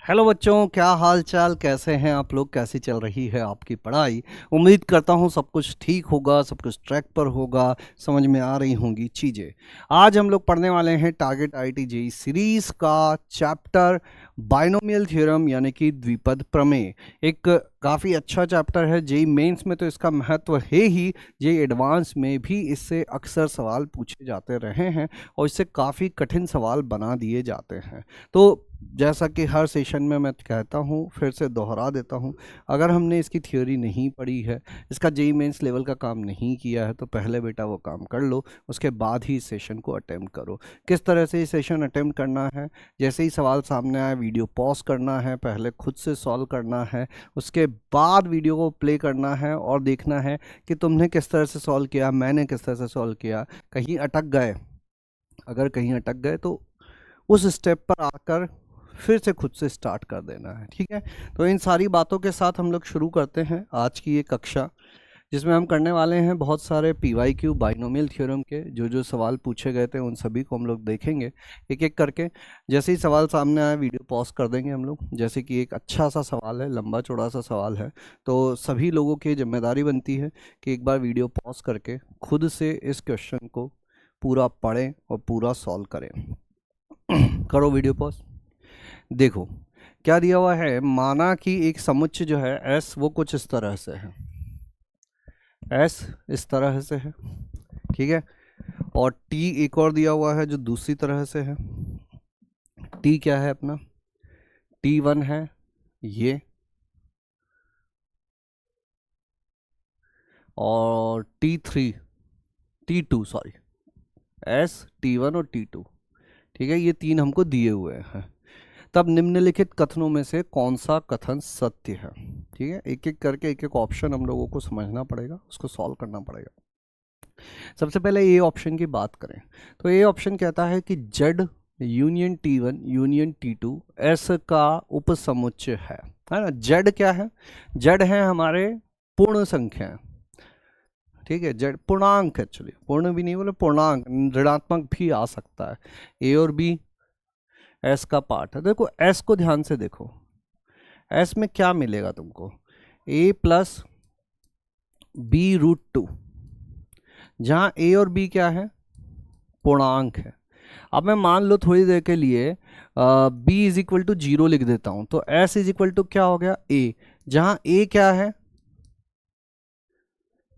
Hello बच्चों, क्या हाल चाल, कैसे हैं आप लोग? कैसी चल रही है आपकी पढ़ाई? उम्मीद करता हूँ सब कुछ ठीक होगा, सब कुछ ट्रैक पर होगा, समझ में आ रही होंगी चीज़ें। आज हम लोग पढ़ने वाले हैं टारगेट आईआईटी जेईई सीरीज़ का चैप्टर बाइनोमियल थ्योरम यानी कि द्विपद प्रमेय। एक काफ़ी अच्छा चैप्टर है। जेईई मेंस में तो इसका महत्व है ही, जेईई एडवांस में भी इससे अक्सर सवाल पूछे जाते रहे हैं और इससे काफ़ी कठिन सवाल बना दिए जाते हैं। तो जैसा कि हर सेशन में मैं कहता हूँ, फिर से दोहरा देता हूँ, अगर हमने इसकी थ्योरी नहीं पढ़ी है, इसका जेईई मेंस लेवल का काम नहीं किया है, तो पहले बेटा वो काम कर लो, उसके बाद ही इस सेशन को अटेम्प्ट करो। किस तरह से ये सेशन अटेम्प्ट करना है? जैसे ही सवाल सामने आए वीडियो पॉज करना है, पहले खुद से सॉल्व करना है, उसके बाद वीडियो को प्ले करना है और देखना है कि तुमने किस तरह से सॉल्व किया, मैंने किस तरह से सॉल्व किया। कहीं अटक गए, अगर कहीं अटक गए तो उस स्टेप पर आकर फिर से खुद से स्टार्ट कर देना है। ठीक है, तो इन सारी बातों के साथ हम लोग शुरू करते हैं आज की ये कक्षा, जिसमें हम करने वाले हैं बहुत सारे पीवाईक्यू बाइनोमियल थ्योरम के। जो जो सवाल पूछे गए थे उन सभी को हम लोग देखेंगे एक एक करके। जैसे ही सवाल सामने आए वीडियो पॉज कर देंगे हम लोग। जैसे कि एक अच्छा सा सवाल है, लंबा चौड़ा सा सवाल है, तो सभी लोगों की जिम्मेदारी बनती है कि एक बार वीडियो पॉज करके खुद से इस क्वेश्चन को पूरा पढ़ें और पूरा सॉल्व करें। करो वीडियो पॉज। देखो क्या दिया हुआ है। माना कि एक समुच्चय जो है एस वो कुछ इस तरह से है, एस इस तरह से है, ठीक है। और टी एक और दिया हुआ है जो दूसरी तरह से है। टी क्या है अपना? T1 है ये, और T3 T2 sorry, S T1 और T2, ठीक है। ये तीन हमको दिए हुए हैं। तब निम्नलिखित कथनों में से कौन सा कथन सत्य है? ठीक है, एक एक करके एक एक ऑप्शन हम लोगों को समझना पड़ेगा, उसको सॉल्व करना पड़ेगा। सबसे पहले ए ऑप्शन की बात करें तो ए ऑप्शन कहता है कि Z union T1 union T2 S का उपसमुच्चय है ना। जेड क्या है? जेड है हमारे पूर्ण संख्या, ठीक है। जेड पूर्णांक, एक्चुअली पूर्ण भी नहीं बोले, पूर्णांक, ऋणात्मक भी आ सकता है। ए और बी एस का पार्ट है। देखो एस को ध्यान से देखो, एस में क्या मिलेगा तुमको? ए प्लस B√2, जहां ए और बी क्या है? पूर्णांक है। अब मैं मान लो थोड़ी देर के लिए बी इज इक्वल टू 0 लिख देता हूं, तो एस इज इक्वल टू क्या हो गया? ए, जहां ए क्या है?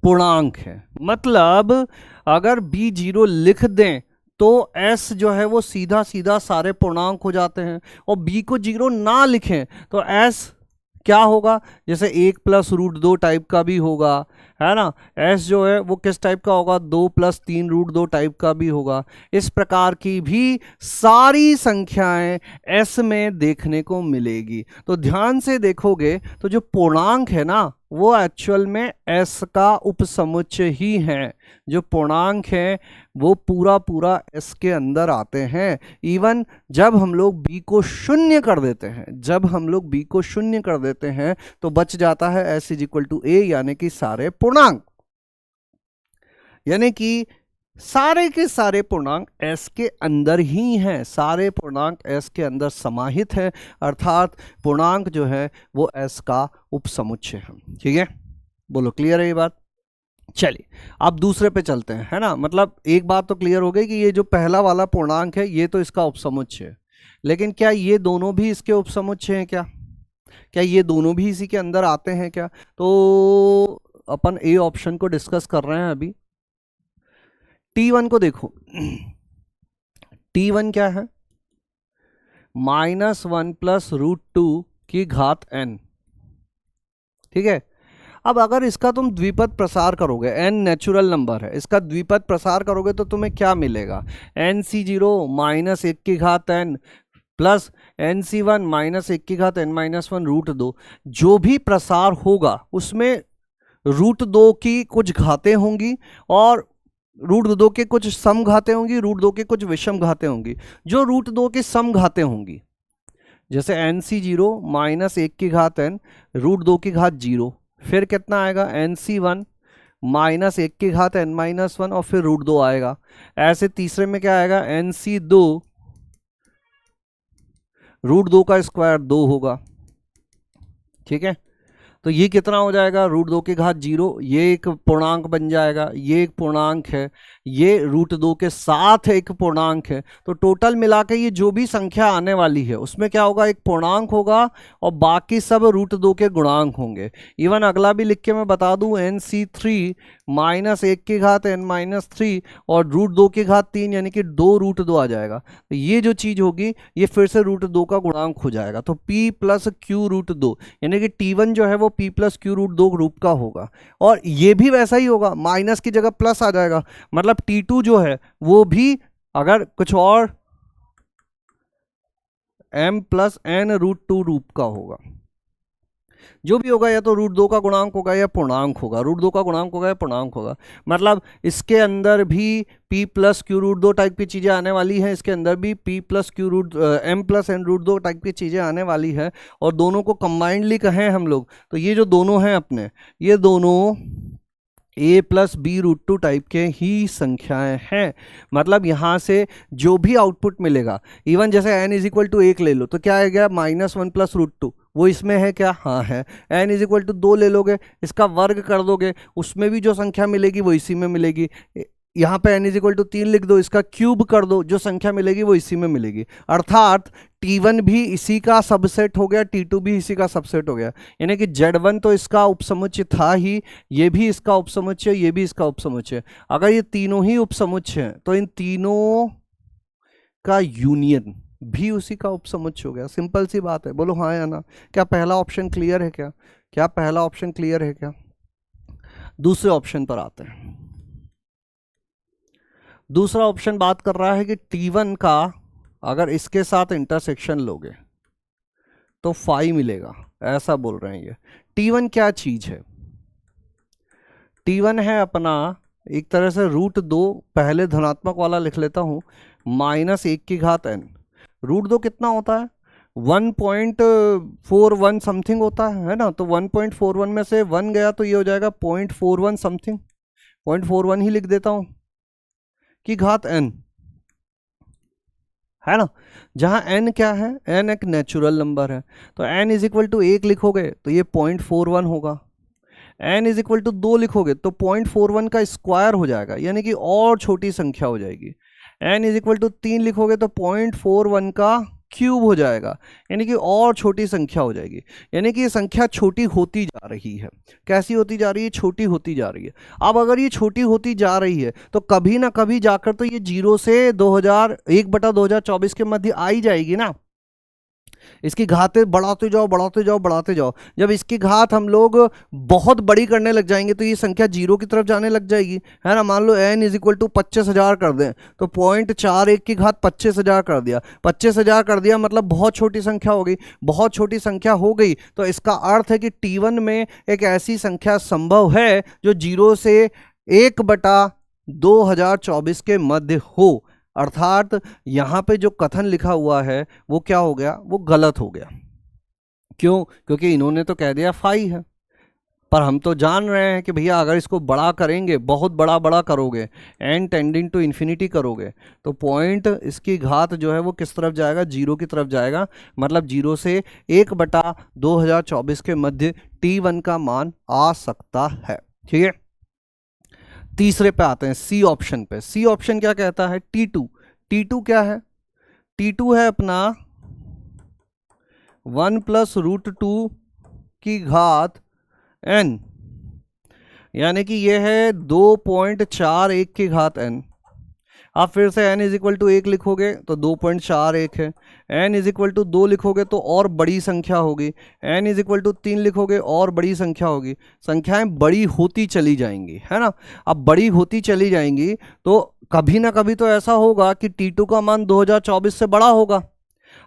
पूर्णांक है। मतलब अगर बी 0 लिख दें तो एस जो है वो सीधा सीधा सारे पूर्णांक हो जाते हैं, और बी को 0 ना लिखें तो एस क्या होगा? जैसे 1+√2 टाइप का भी होगा, है ना। एस जो है वो किस टाइप का होगा? 2+3√2 टाइप का भी होगा। इस प्रकार की भी सारी संख्याएं एस में देखने को मिलेगी। तो ध्यान से देखोगे तो जो पूर्णांक है ना, वो एक्चुअल में एस का उपसमुच्चय ही है। जो पूर्णांक है वो पूरा पूरा एस के अंदर आते हैं। इवन जब हम लोग बी को शून्य कर देते हैं, जब हम लोग बी को शून्य कर देते हैं तो बच जाता है एस इज इक्वल टू ए, यानी कि सारे पूर्णांक, यानी कि सारे के सारे पूर्णांक एस के अंदर ही हैं। सारे पूर्णांक एस के अंदर समाहित है, अर्थात पूर्णांक जो है वो एस का उपसमुच्चय है। ठीक है, बोलो क्लियर है ये बात? चलिए अब दूसरे पे चलते हैं, है ना। मतलब एक बात तो क्लियर हो गई कि ये जो पहला वाला पूर्णांक है ये तो इसका उपसमुच्चय है, लेकिन क्या ये दोनों भी इसके उपसमुच्चय हैं? क्या क्या ये दोनों भी इसी के अंदर आते हैं क्या? तो अपन ए ऑप्शन को डिस्कस कर रहे हैं अभी। T1 को देखो, T1 क्या है? -1 + √2 की घात n, ठीक है। अब अगर इसका तुम द्विपद प्रसार करोगे, n नेचुरल नंबर है, इसका द्विपद प्रसार करोगे तो तुम्हें क्या मिलेगा? NC0 -1 की घात n प्लस NC1 -1 की घात n-1 √2। जो भी प्रसार होगा उसमें √2 की कुछ घातें होंगी और √2 के कुछ सम घातें होंगी, √2 के कुछ विषम घातें होंगी। जो √2 की सम घातें होंगी, जैसे NC0 -1 की घात n √2 की घात 0, फिर कितना आएगा? NC1 -1 की घात n-1 और फिर √2 आएगा। ऐसे तीसरे में क्या आएगा? NC2 रूट 2 का स्क्वायर 2 होगा, ठीक है। तो ये कितना हो जाएगा, रूट 2 की घात 0, ये एक पूर्णांक बन जाएगा, ये एक पूर्णांक है, ये रूट 2 के साथ एक पूर्णांक है। तो टोटल मिला के ये जो भी संख्या आने वाली है उसमें क्या होगा, एक पूर्णांक होगा और बाकी सब रूट 2 के गुणांक होंगे। इवन अगला भी लिख के मैं बता दूं, NC3 -1 की घात n-3 और रूट 2 की घात 3 यानी कि 2 रूट 2 आ जाएगा। तो ये जो चीज होगी ये फिर से रूट 2 का गुणांक हो जाएगा। तो P + Q रूट 2 यानी कि T1 जो है वो P + Q रूट 2 रूप का होगा। और ये भी वैसा ही होगा, माइनस की जगह प्लस आ जाएगा, मतलब T2 जो है वो भी अगर कुछ और M + N रूट 2 रूप का होगा। जो भी होगा या तो रूट 2 का गुणांक होगा या पूर्णांक होगा, रूट 2 का गुणांक होगा या पूर्णांक होगा। मतलब इसके अंदर भी P + Q रूट 2 टाइप की चीज़ें आने वाली हैं, इसके अंदर भी P + Q M + N root 2 type की चीज़ें आने वाली है। और दोनों को कंबाइंडली कहें हम लोग तो ये जो दोनों हैं अपने, ये दोनों A + B रूट 2 टाइप के ही संख्याएं हैं। मतलब यहाँ से जो भी आउटपुट मिलेगा, इवन जैसे n = 1 ले लो तो क्या आएगा, -1 + रूट 2, वो इसमें है क्या, हाँ है। n = 2 ले लोगे, इसका वर्ग कर दोगे, उसमें भी जो संख्या मिलेगी वो इसी में मिलेगी। यहाँ पे n = 3 लिख दो, इसका क्यूब कर दो, जो संख्या मिलेगी वो इसी में मिलेगी। अर्थात T1 भी इसी का सबसेट हो गया, T2 भी इसी का सबसेट हो गया। यानी कि Z1 तो इसका उपसमुच्चय था ही, ये भी इसका उपसमुच्चय, ये भी इसका उपसमुच्चय। अगर ये तीनों ही उपसमुच्चय हैं तो इन तीनों का यूनियन भी उसी का उपसमुच्चय हो गया। सिंपल सी बात है, बोलो हाँ या ना। क्या पहला ऑप्शन क्लियर है क्या, क्या पहला ऑप्शन क्लियर है क्या? दूसरे ऑप्शन पर आते हैं। दूसरा ऑप्शन बात कर रहा है कि T1 का अगर इसके साथ इंटरसेक्शन लोगे तो फाई मिलेगा, ऐसा बोल रहे हैं ये। T1 क्या चीज है, T1 है अपना एक तरह से रूट 2, पहले धनात्मक वाला लिख लेता हूं, -1 की घात n। रूट 2 कितना होता है, 1.41 समथिंग होता है ना। तो 1.41 में से 1 गया तो ये हो जाएगा 0.41 समथिंग, 0.41 ही लिख देता हूं की घात n, है ना। जहां n क्या है, n एक नेचुरल नंबर है, तो n = 1 लिखोगे तो ये 0.41 होगा। n = 2 लिखोगे तो 0.41 का स्क्वायर हो जाएगा, यानी कि और छोटी संख्या हो जाएगी। n = 3 लिखोगे तो 0.41 का क्यूब हो जाएगा, यानी कि और छोटी संख्या हो जाएगी। यानी कि ये संख्या छोटी होती जा रही है। कैसी होती जा रही है, छोटी होती जा रही है। अब अगर ये छोटी होती जा रही है तो कभी ना कभी जाकर तो ये 0 से 1/2024 के मध्य आ ही जाएगी ना। इसकी घातें बढ़ाते जाओ बढ़ाते जाओ बढ़ाते जाओ, जब इसकी घात हम लोग बहुत बड़ी करने लग जाएंगे तो ये संख्या 0 की तरफ जाने लग जाएगी, है ना। मान लो n = 25,000 कर दें तो 0.41 की घात 25,000 कर दिया, 25,000 कर दिया, मतलब बहुत छोटी संख्या हो गई। बहुत छोटी संख्या हो गई तो इसका अर्थ है कि T1 में एक ऐसी संख्या संभव है जो 0 से 1/2024 के मध्य हो। अर्थात यहां पे जो कथन लिखा हुआ है वो क्या हो गया, वो गलत हो गया। क्यों, क्योंकि इन्होंने तो कह दिया फाई है, पर हम तो जान रहे हैं कि भैया अगर इसको बड़ा करेंगे, बहुत बड़ा बड़ा करोगे, n टेंडिंग टू इन्फिनिटी करोगे तो पॉइंट इसकी घात जो है वो किस तरफ जाएगा, 0 की तरफ जाएगा। मतलब 0 से 1/2024 के मध्य T1 का मान आ सकता है, ठीक है। तीसरे पे आते हैं, सी ऑप्शन पे। सी ऑप्शन क्या कहता है, T2। T2 क्या है, T2 है अपना 1 + रूट 2 की घात n, यानी कि ये है 2.41 की घात n। आप फिर से n = 1 लिखोगे तो 2.41 है, n = 2 लिखोगे तो और बड़ी संख्या होगी, n = 3 लिखोगे और बड़ी संख्या होगी। संख्याएं बड़ी होती चली जाएंगी, है ना। अब बड़ी होती चली जाएंगी तो कभी ना कभी तो ऐसा होगा कि T2 का मान 2024 से बड़ा होगा।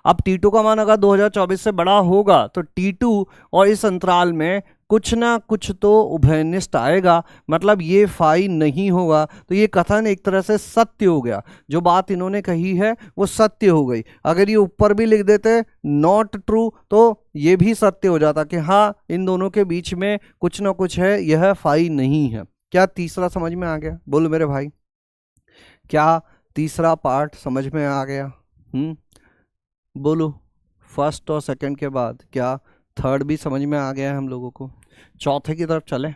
अब T2 का मान अगर 2024 से बड़ा होगा तो T2 और इस अंतराल में कुछ ना कुछ तो उभयनिष्ठ आएगा, मतलब ये फाई नहीं होगा। तो ये कथन एक तरह से सत्य हो गया, जो बात इन्होंने कही है वो सत्य हो गई। अगर ये ऊपर भी लिख देते नॉट ट्रू तो ये भी सत्य हो जाता कि हाँ इन दोनों के बीच में कुछ ना कुछ है, यह फाई नहीं है। क्या तीसरा समझ में आ गया, बोलो मेरे भाई, क्या तीसरा पार्ट समझ में आ गया? बोलो, फर्स्ट और सेकंड के बाद क्या थर्ड भी समझ में आ गया है हम लोगों को? चौथे की तरफ चले।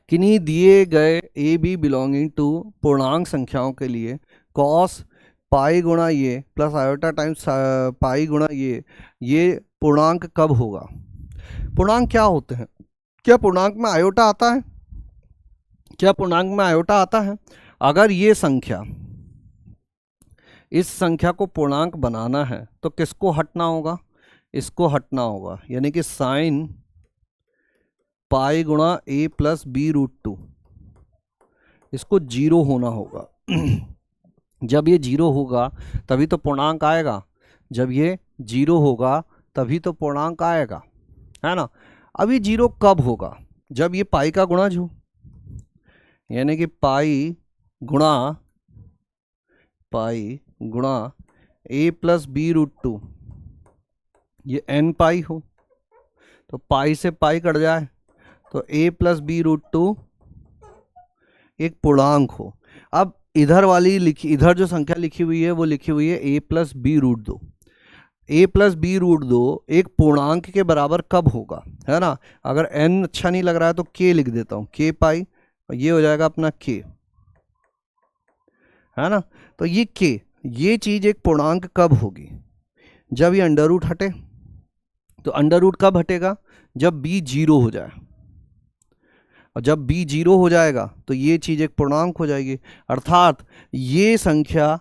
किन्हीं दिए गए ए बी बिलोंगिंग टू पूर्णांक संख्याओं के लिए कॉस पाई गुणा ये प्लस आयोटा टाइम्स पाई गुणा ये पूर्णांक कब होगा? पूर्णांक क्या होते हैं? क्या पूर्णांक में आयोटा आता है? क्या पूर्णांक में आयोटा आता है? अगर ये संख्या, इस संख्या को पूर्णांक बनाना है तो किसको हटना होगा? इसको हटना होगा, यानी कि साइन पाई गुणा ए प्लस बी रूट टू, इसको जीरो होना होगा। जब ये जीरो होगा तभी तो पूर्णांक आएगा, जब ये जीरो होगा तभी तो पूर्णांक आएगा, है ना। अब ये जीरो कब होगा? जब ये पाई का गुणज हो, यानी कि पाई गुणा ए प्लस बी रूट टू, ये एन पाई हो, तो पाई से पाई कट जाए तो ए प्लस बी रूट टू एक पूर्णांक हो। अब इधर जो संख्या लिखी हुई है वो लिखी हुई है ए प्लस बी रूट दो। ए प्लस बी रूट दो एक पूर्णांक के बराबर कब होगा, है ना। अगर एन अच्छा नहीं लग रहा है तो के लिख देता हूं, के पाई, और ये हो जाएगा अपना के, है ना। तो ये के, ये चीज एक पूर्णांक कब होगी? जब ये अंडर रूट हटे। तो अंडर रूट कब हटेगा? जब बी जीरो हो जाए, और जब b जीरो हो जाएगा तो ये चीज़ एक पूर्णांक हो जाएगी। अर्थात ये संख्या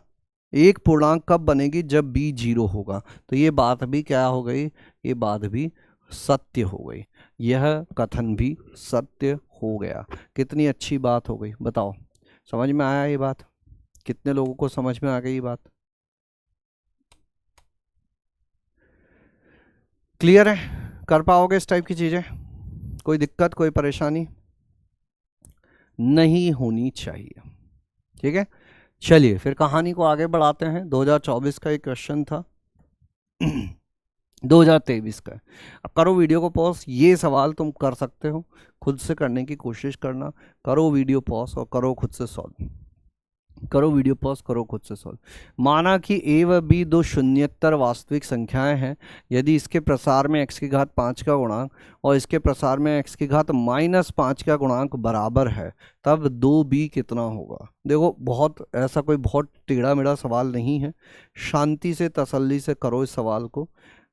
एक पूर्णांक कब बनेगी? जब b जीरो होगा। तो ये बात भी क्या हो गई? ये बात भी सत्य हो गई, यह कथन भी सत्य हो गया। कितनी अच्छी बात हो गई, बताओ। समझ में आया ये बात? कितने लोगों को समझ में आ गई ये बात? क्लियर है? कर पाओगे इस टाइप की चीज़ें? कोई दिक्कत, कोई परेशानी नहीं होनी चाहिए, ठीक है। चलिए फिर कहानी को आगे बढ़ाते हैं। 2024 का एक क्वेश्चन था। 2023 का। अब करो वीडियो को पॉज, ये सवाल तुम कर सकते हो, खुद से करने की कोशिश करना। करो वीडियो पॉज और करो खुद से सॉल्व। करो वीडियो पॉज, करो खुद से सॉल्व। माना कि a व b दो शून्येतर वास्तविक संख्याएं हैं। यदि इसके प्रसार में x की घात 5 का गुणांक और इसके प्रसार में x की घात -5 का गुणांक बराबर है, तब 2b कितना होगा? देखो, बहुत ऐसा कोई बहुत टेढ़ा मेढ़ा सवाल नहीं है। शांति से, तसल्ली से करो इस सवाल को,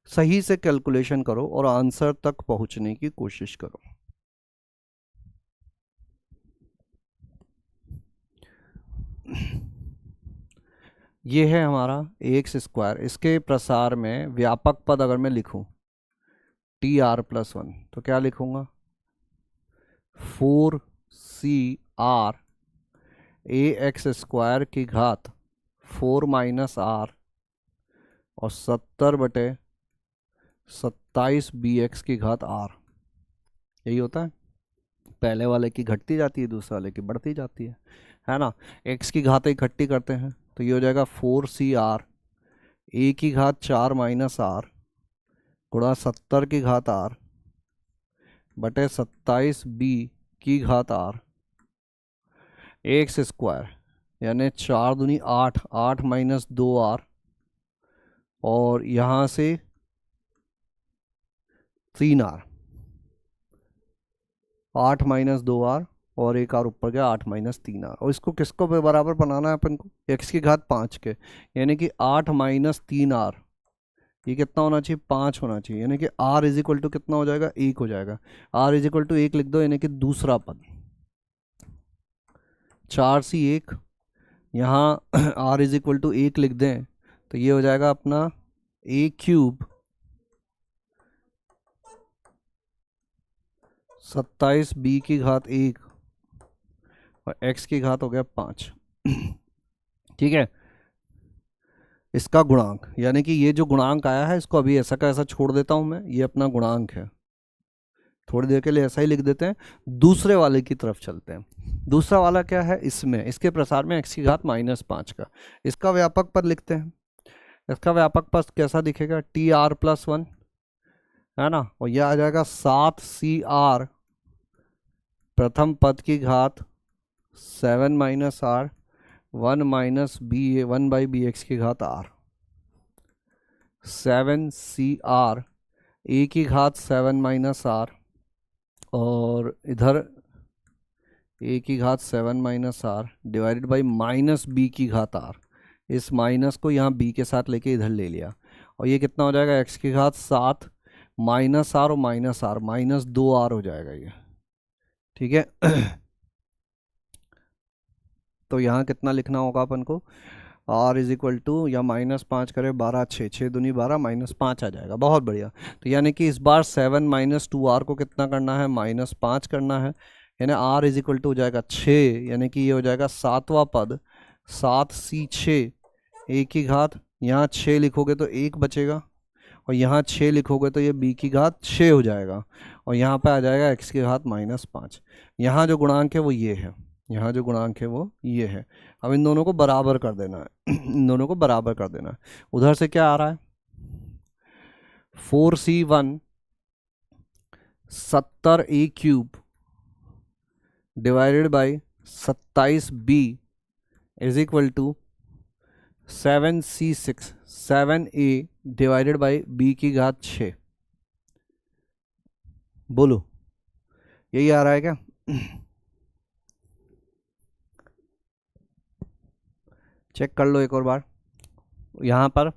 सही से कैलकुलेशन करो और आंसर तक पहुंचने की कोशिश करो। ये है हमारा ax²। इसके प्रसार में व्यापक पद अगर मैं लिखूं tr+1 तो क्या लिखूंगा? 4cr ax² की घात 4 - r और 70/27 bx की घात r। यही होता है। पहले वाले की घटती जाती है, दूसरे वाले की बढ़ती जाती है ना। x की घात इकट्ठी करते हैं तो ये हो जाएगा 4cr a की घात 4 - r गुणा 70 की घात r बटे 27 b की घात r ax², यानी 4 दूनी 8, 8 - 2r और यहाँ से 3r, 8 - 2r और एक r ऊपर गया, 8 - 3r। और इसको किसको बराबर बनाना है अपन को? x की घात 5 के, यानी कि 8 - 3r, ये कितना होना चाहिए? 5 होना चाहिए, यानी कि r इज इक्वल टू कितना हो जाएगा? 1 हो जाएगा। r इज इक्वल टू 1 लिख दो, यानी कि दूसरा पद 4c1, यहाँ r इज इक्वल टू 1 लिख दें तो ये हो जाएगा अपना a³ 27 b की घात 1 और x की घात हो गया 5। ठीक है, इसका गुणांक, यानी कि ये जो गुणांक आया है इसको अभी ऐसा का ऐसा छोड़ देता हूं मैं, ये अपना गुणांक है। थोड़ी देर के लिए ऐसा ही लिख देते हैं। दूसरे वाले की तरफ चलते हैं। दूसरा वाला क्या है? इसमें इसके प्रसार में x की घात -5 का, इसका व्यापक पद लिखते हैं। इसका व्यापक पद कैसा दिखेगा? tr+1, है ना। और यह आ जाएगा 7cr प्रथम पद की घात 7 - r 1 - b 1/bx की घात r। 7CR, ए की घात 7 - R, और इधर ए की घात 7 - R divided by minus B की घात R। इस माइनस को यहाँ बी के साथ लेके इधर ले लिया, और ये कितना हो जाएगा, एक्स की घात 7 -R और -R, -2R हो जाएगा ये। ठीक है। तो यहाँ कितना लिखना होगा अपन को, R इज इक्वल टू, या -5 करे 12, 6 6 दूनी 12, -5 आ जाएगा। बहुत बढ़िया। तो यानी कि इस बार 7 - 2R को कितना करना है, -5 करना है, यानी R इज इक्वल टू हो जाएगा 6, यानी कि ये हो जाएगा 7वां पद, 7C6, ए की घात, यहाँ 6 लिखोगे तो 1 बचेगा, और यहाँ 6 लिखोगे तो ये b की घात 6 हो जाएगा, और यहाँ पे आ जाएगा x की घात -5। यहाँ जो गुणांक है वो ये है, यहाँ जो गुणांक है वो ये है। अब इन दोनों को बराबर कर देना है। इन दोनों को बराबर कर देना है। उधर से क्या आ रहा है, 4C1 70A³ divided by 27B is equal to 7C6 7A divided by B की घात 6। बोलो, यही आ रहा है क्या? चेक कर लो एक और बार। यहाँ पर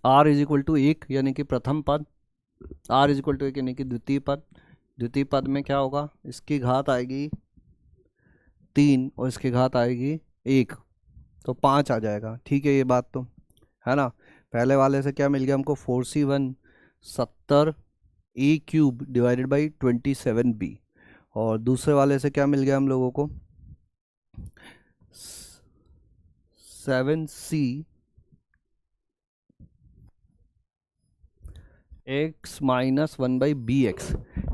R इज इक्वल टू 1 यानी कि प्रथम पद, R इज इक्वल टू 1 यानी कि द्वितीय पद। द्वितीय पद में क्या होगा, इसकी घात आएगी 3 और इसकी घात आएगी 1, तो 5 आ जाएगा। ठीक है, ये बात तो है ना। पहले वाले से क्या मिल गया हमको, 4C1 70A³ divided by 27B, और दूसरे वाले से क्या मिल गया हम लोगों को, 7C x - 1/bx,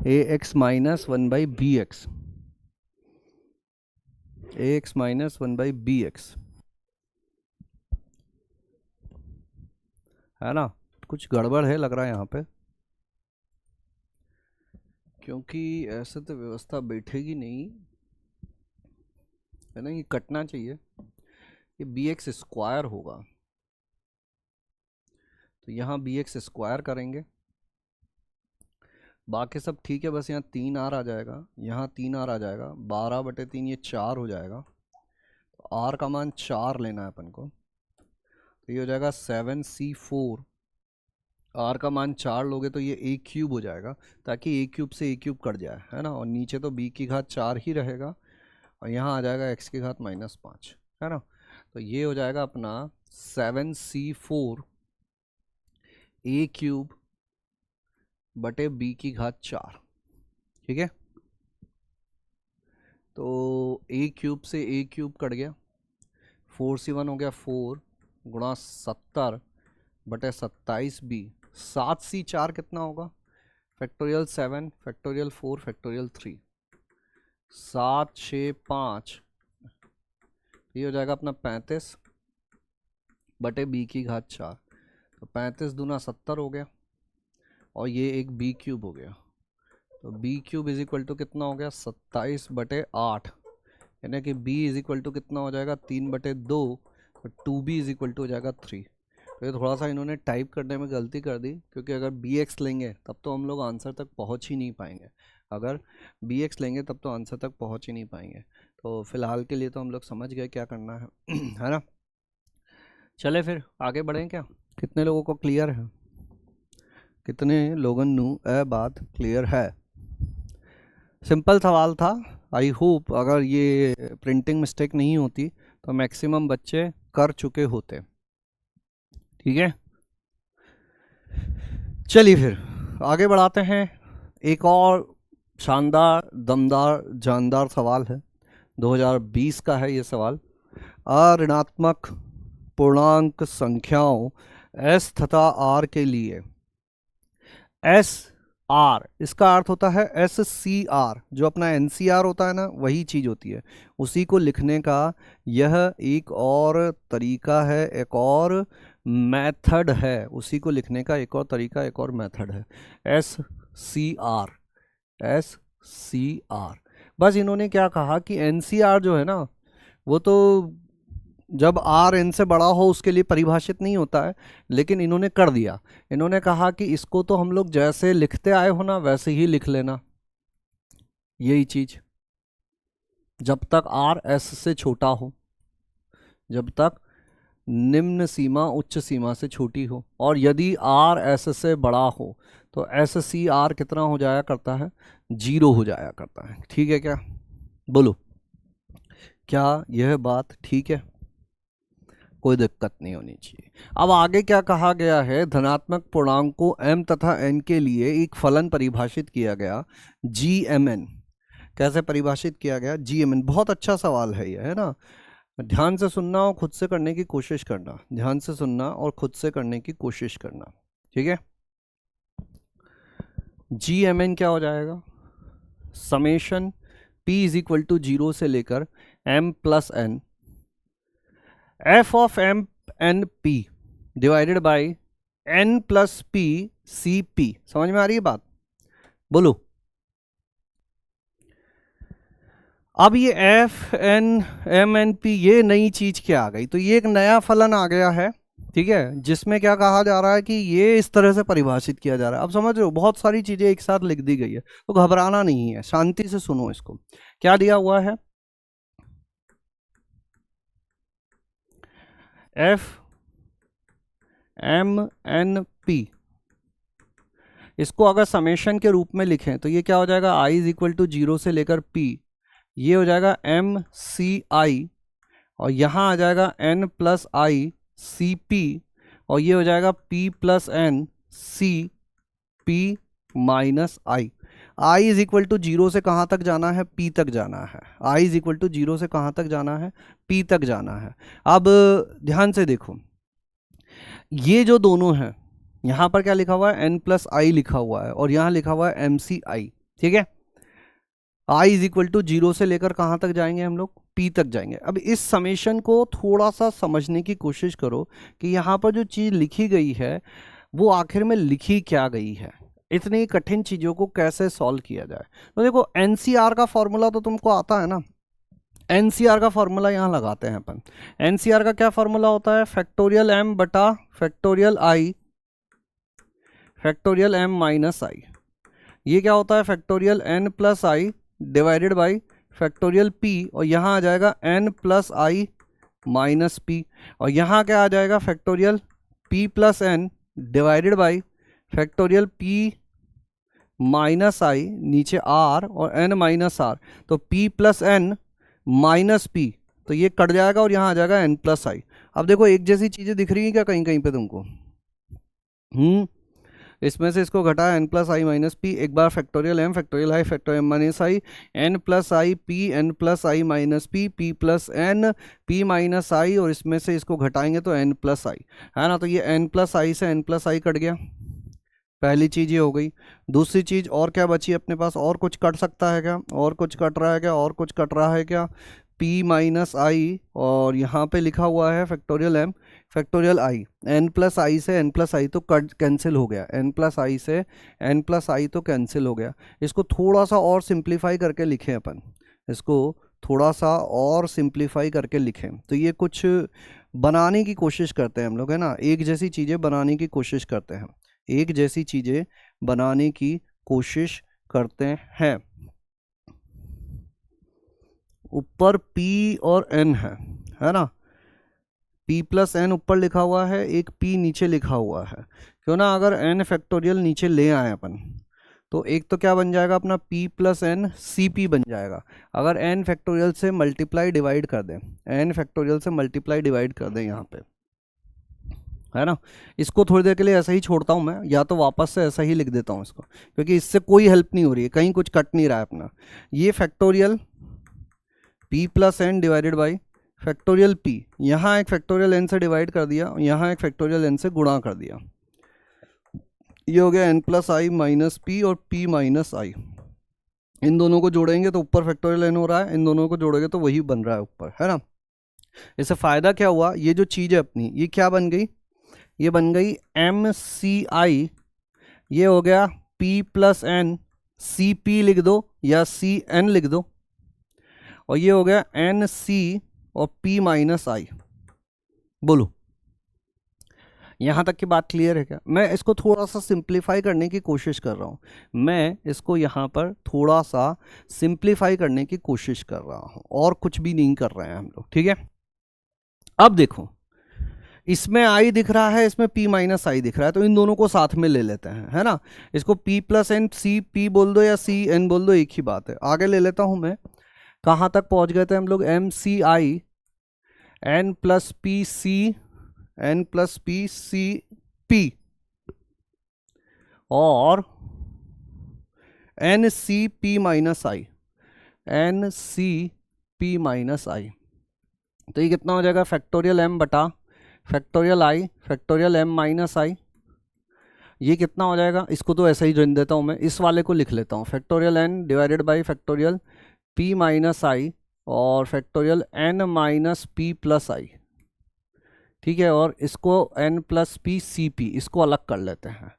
ax - 1/bx, ax - 1/bx, है ना। कुछ गड़बड़ है लग रहा है यहाँ पे, क्योंकि ऐसे तो व्यवस्था बैठेगी नहीं, है ना। ये कटना चाहिए, ये bx स्क्वायर होगा, तो यहाँ bx स्क्वायर करेंगे। बाकी सब ठीक है, बस यहाँ 3R आ जाएगा, यहाँ 3R आ जाएगा, 12/3 ये 4 हो जाएगा, तो R का मान 4 लेना है अपन को, तो ये हो जाएगा 7C4। R का मान 4 लोगे तो ये A³ हो जाएगा, ताकि A³ से A³ कट जाए, है ना। और नीचे तो B की घात 4 ही रहेगा, और यहाँ आ जाएगा x की घात -5, है ना। तो ये हो जाएगा अपना 7C4 A³ बटे B की घात 4। ठीक है, तो A³ से A³ कट गया, 4C1 हो गया 4 गुणा 70 बटे 27B, 7C4 कितना होगा, फैक्टोरियल 7 फैक्टोरियल 4 फैक्टोरियल 3, 7 6 5, ये हो जाएगा अपना 35 बटे B की घात 4, तो 35 दूना 70 हो गया, और ये एक B³ हो गया, तो B³ इज इक्वल टू कितना हो गया, 27/8, यानी कि B इज इक्वल टू कितना हो जाएगा, 3/2, और 2B इज इक्वल टू हो जाएगा 3। तो ये थोड़ा सा इन्होंने टाइप करने में गलती कर दी, क्योंकि अगर BX लेंगे तब तो हम लोग आंसर तक पहुंच ही नहीं पाएंगे, अगर BX लेंगे तब तो आंसर तक पहुंच ही नहीं पाएंगे। तो फिलहाल के लिए तो हम लोग समझ गए क्या करना है, है ना। चले फिर आगे बढ़ें क्या, कितने लोगों को क्लियर है, कितने लोगों नू ए बात क्लियर है। सिंपल सवाल था, आई होप अगर ये प्रिंटिंग मिस्टेक नहीं होती तो मैक्सिमम बच्चे कर चुके होते। ठीक है, चलिए फिर आगे बढ़ाते हैं। एक और शानदार दमदार जानदार सवाल है, 2020 का है ये सवाल। अऋणात्मक पूर्णांक संख्याओं s तथा r के लिए एस आर, इसका अर्थ होता है SCR, जो अपना NCR होता है ना, वही चीज़ होती है, उसी को लिखने का यह एक और तरीका है, एक और मेथड है, उसी को लिखने का एक और तरीका, एक और मेथड है, SCR। बस इन्होंने क्या कहा कि NCR जो है ना, वो तो जब आर एन से बड़ा हो उसके लिए परिभाषित नहीं होता है, लेकिन इन्होंने कर दिया। इन्होंने कहा कि इसको तो हम लोग जैसे लिखते आए हो ना वैसे ही लिख लेना, यही चीज, जब तक आर एस से छोटा हो, जब तक निम्न सीमा उच्च सीमा से छोटी हो, और यदि आर एस से बड़ा हो तो एस सी आर कितना हो जाया करता है, 0 हो जाया करता है। ठीक है क्या, बोलो क्या यह बात ठीक है? कोई दिक्कत नहीं होनी चाहिए। अब आगे क्या कहा गया है, धनात्मक पूर्णांकों m तथा n के लिए एक फलन परिभाषित किया गया, GMN। कैसे परिभाषित किया गया, GMN। बहुत अच्छा सवाल है ये, है ना। ध्यान से सुनना और खुद से करने की कोशिश करना, ध्यान से सुनना और खुद से करने की कोशिश करना, ठीक है। GMN क्या हो जाएगा, summation P is equal to 0 से लेकर m plus n f of m n p divided by n plus p c p। समझ में आ रही है बात, बोलो। अब ये F N M N P ये नई चीज क्या आ गई, तो ये एक नया फलन आ गया है, ठीक है, जिसमें क्या कहा जा रहा है कि ये इस तरह से परिभाषित किया जा रहा है। अब समझ रहे हो, बहुत सारी चीजें एक साथ लिख दी गई है, तो घबराना नहीं है, शांति से सुनो इसको। क्या दिया हुआ है, एफ एम एन पी, इसको अगर समेशन के रूप में लिखें तो ये क्या हो जाएगा, आई इज इक्वल टू 0 से लेकर p, ये हो जाएगा एम सी आई, और यहाँ आ जाएगा n plus I C P, और ये हो जाएगा p plus N C P minus I. I is equal to 0 से कहाँ तक जाना है, p तक जाना है। आई इज इक्वल टू 0 से कहाँ तक जाना है, p तक जाना है। अब ध्यान से देखो, ये जो दोनों हैं, यहाँ पर क्या लिखा हुआ है, n प्लस आई लिखा हुआ है, और यहाँ लिखा हुआ है एम सी आई, ठीक है। i इज इक्वल टू 0 से लेकर कहाँ तक जाएंगे हम लोग, p तक जाएंगे। अब इस समेशन को थोड़ा सा समझने की कोशिश करो कि यहाँ पर जो चीज़ लिखी गई है वो आखिर में लिखी क्या गई है, इतनी कठिन चीज़ों को कैसे सॉल्व किया जाए। तो देखो एनसीआर का फॉर्मूला तो तुमको आता है ना, एनसीआर का फॉर्मूला यहाँ लगाते हैं अपन। एनसीआर का क्या फॉर्मूला होता है, फैक्टोरियल m बटा factorial i factorial m minus आई। ये क्या होता है, factorial n plus i divided by factorial p, और यहाँ आ जाएगा n plus i minus p, और यहाँ क्या आ जाएगा, factorial p plus n divided by factorial p minus i, नीचे r और n माइनस r, तो p plus n minus p, तो ये कट जाएगा और यहाँ आ जाएगा n प्लस आई। अब देखो एक जैसी चीज़ें दिख रही हैं क्या कहीं कहीं पे तुमको, इसमें से इसको घटाया n plus i minus p, एक बार factorial m factorial I factorial minus i, n plus i p n plus i minus p, p plus n p minus i, और इसमें से इसको घटाएंगे तो n प्लस आई, है ना। तो ये n प्लस आई से n प्लस आई कट गया, पहली चीज़ ये हो गई। दूसरी चीज़ और क्या बची अपने पास, और कुछ कट सकता है क्या, और कुछ कट रहा है क्या, और कुछ कट रहा है क्या, p माइनस आई, और यहाँ पे लिखा हुआ है फैक्टोरियल m फैक्टोरियल आई, n प्लस आई से n प्लस आई तो कट कैंसिल हो गया, n प्लस आई से n प्लस आई तो कैंसिल हो गया। इसको थोड़ा सा और सिंप्लीफाई करके लिखें अपन, इसको थोड़ा सा और सिंप्लीफाई करके लिखें, तो ये कुछ बनाने की कोशिश करते हैं हम लोग, है ना, एक जैसी चीज़ें बनाने की कोशिश करते हैं, एक जैसी चीज़ें बनाने की कोशिश करते हैं। ऊपर p और n है ना, p प्लस एन ऊपर लिखा हुआ है, एक p नीचे लिखा हुआ है, क्यों ना अगर n फैक्टोरियल नीचे ले आए अपन, तो एक तो क्या बन जाएगा अपना p plus N C P बन जाएगा। अगर n फैक्टोरियल से मल्टीप्लाई डिवाइड कर दें, n फैक्टोरियल से मल्टीप्लाई डिवाइड कर दें यहाँ पे, है ना, इसको थोड़ी देर के लिए ऐसा ही छोड़ता हूँ मैं, या तो वापस से ऐसा ही लिख देता हूँ इसको, क्योंकि इससे कोई हेल्प नहीं हो रही है, कहीं कुछ कट नहीं रहा है अपना। ये factorial p plus N divided by factorial p, यहाँ एक फैक्टोरियल n से डिवाइड कर दिया, यहाँ एक फैक्टोरियल n से गुणा कर दिया, ये हो गया n plus i minus P और p माइनस आई। इन दोनों को जोड़ेंगे तो ऊपर फैक्टोरियल n हो रहा है, इन दोनों को जोड़ेंगे तो वही बन रहा है ऊपर, है ना। इससे फ़ायदा क्या हुआ, ये जो चीज़ है अपनी ये क्या बन गई, ये बन गई एम सी आई, ये हो गया p plus N C P लिख दो या सी एन लिख दो, और ये हो गया एन सी और p माइनस आई, बोलो, यहाँ तक की बात क्लियर है क्या? मैं इसको थोड़ा सा सिंप्लीफाई करने की कोशिश कर रहा हूँ, मैं इसको यहाँ पर थोड़ा सा सिंप्लीफाई करने की कोशिश कर रहा हूँ, और कुछ भी नहीं कर रहे हैं हम लोग, ठीक है। अब देखो, इसमें आई दिख रहा है, इसमें p माइनस आई दिख रहा है, तो इन दोनों को साथ में ले लेते हैं, है ना। इसको p प्लस एन, सी p बोल दो या सी n बोल दो, एक ही बात है। आगे ले लेता हूं मैं, कहाँ तक पहुंच गए थे हम लोग? M C I N plus P C, N plus P C P, और N C P minus I, N C P minus I. तो ये कितना हो जाएगा? फैक्टोरियल m बटा फैक्टोरियल आई फैक्टोरियल m माइनस आई। ये कितना हो जाएगा? इसको तो ऐसा ही रहने देता हूँ मैं, इस वाले को लिख लेता हूँ, factorial n divided by factorial p minus i और factorial n minus p plus i, ठीक है। और इसको n plus P C p, इसको अलग कर लेते हैं।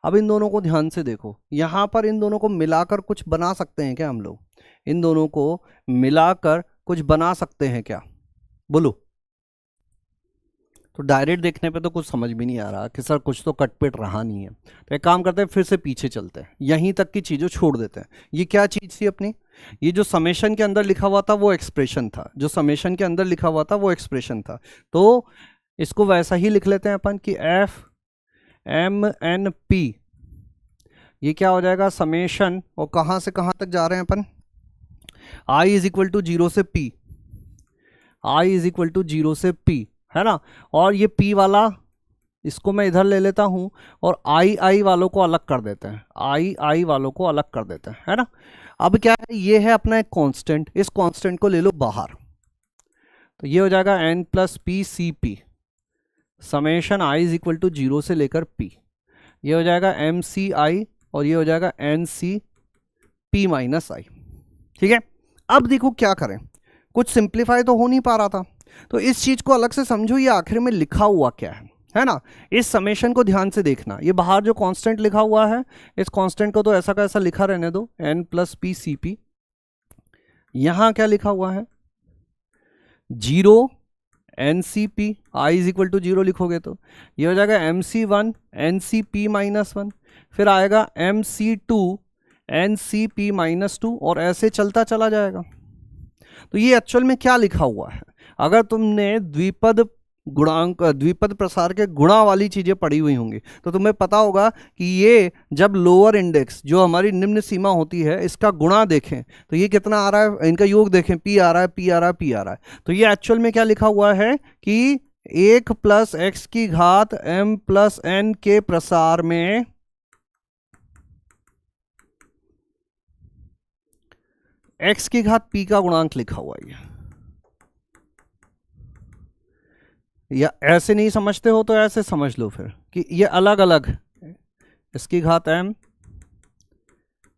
अब इन दोनों को ध्यान से देखो, यहाँ पर इन दोनों को मिलाकर कुछ बना सकते हैं क्या हम लोग? इन दोनों को मिलाकर कुछ बना सकते हैं क्या? बोलो। तो डायरेक्ट देखने पे तो कुछ समझ भी नहीं आ रहा कि सर कुछ तो कटपिट रहा नहीं है, तो एक काम करते हैं, फिर से पीछे चलते हैं, यहीं तक की चीज़ें छोड़ देते हैं। ये क्या चीज़ थी अपनी? ये जो समेशन के अंदर लिखा हुआ था वो एक्सप्रेशन था, जो समेशन के अंदर लिखा हुआ था वो एक्सप्रेशन था। तो इसको वैसा ही लिख लेते हैं अपन कि एफ एम एन पी, ये क्या हो जाएगा? समेशन, और कहाँ से कहाँ तक जा रहे हैं अपन? I is equal to zero से P, I is equal to zero से पी, है ना। और ये p वाला, इसको मैं इधर ले लेता हूं, और आई वालों को अलग कर देते हैं, आई वालों को अलग कर देते हैं, है ना। अब क्या है? ये है अपना एक कांस्टेंट, इस कांस्टेंट को ले लो बाहर, तो ये हो जाएगा n plus P C P, summation I is equal to zero से लेकर p, ये हो जाएगा एम सी आई, और ये हो जाएगा एन सी पी माइनस आई, ठीक है। अब देखो क्या करें, कुछ सिंप्लीफाई तो हो नहीं पा रहा था, तो इस चीज को अलग से समझो, ये आखिर में लिखा हुआ क्या है ना। इस समेशन को ध्यान से देखना, ये बाहर जो कांस्टेंट लिखा हुआ है, इस कांस्टेंट को तो ऐसा का ऐसा लिखा रहने दो, n plus P C P. यहां क्या लिखा हुआ है? Zero N C P, I is equal to zero लिखोगे तो ये हो जाएगा M C one N C P minus one, फिर आएगा M C two N C P minus two, और ऐसे चलता चला जाएगा। तो ये एक्चुअल में क्या लिखा हुआ है? अगर तुमने द्विपद गुणांक, द्विपद प्रसार के गुणा वाली चीजें पढ़ी हुई होंगी तो तुम्हें पता होगा कि ये जब लोअर इंडेक्स, जो हमारी निम्न सीमा होती है, इसका गुणा देखें तो ये कितना आ रहा है, इनका योग देखें, p आ रहा है, p आ रहा है, p आ रहा है। तो ये एक्चुअल में क्या लिखा हुआ है कि 1 प्लस एक्स की घात m प्लस n के प्रसार में x की घात p का गुणांक लिखा हुआ है। या ऐसे नहीं समझते हो तो ऐसे समझ लो फिर कि ये अलग अलग, इसकी घात m,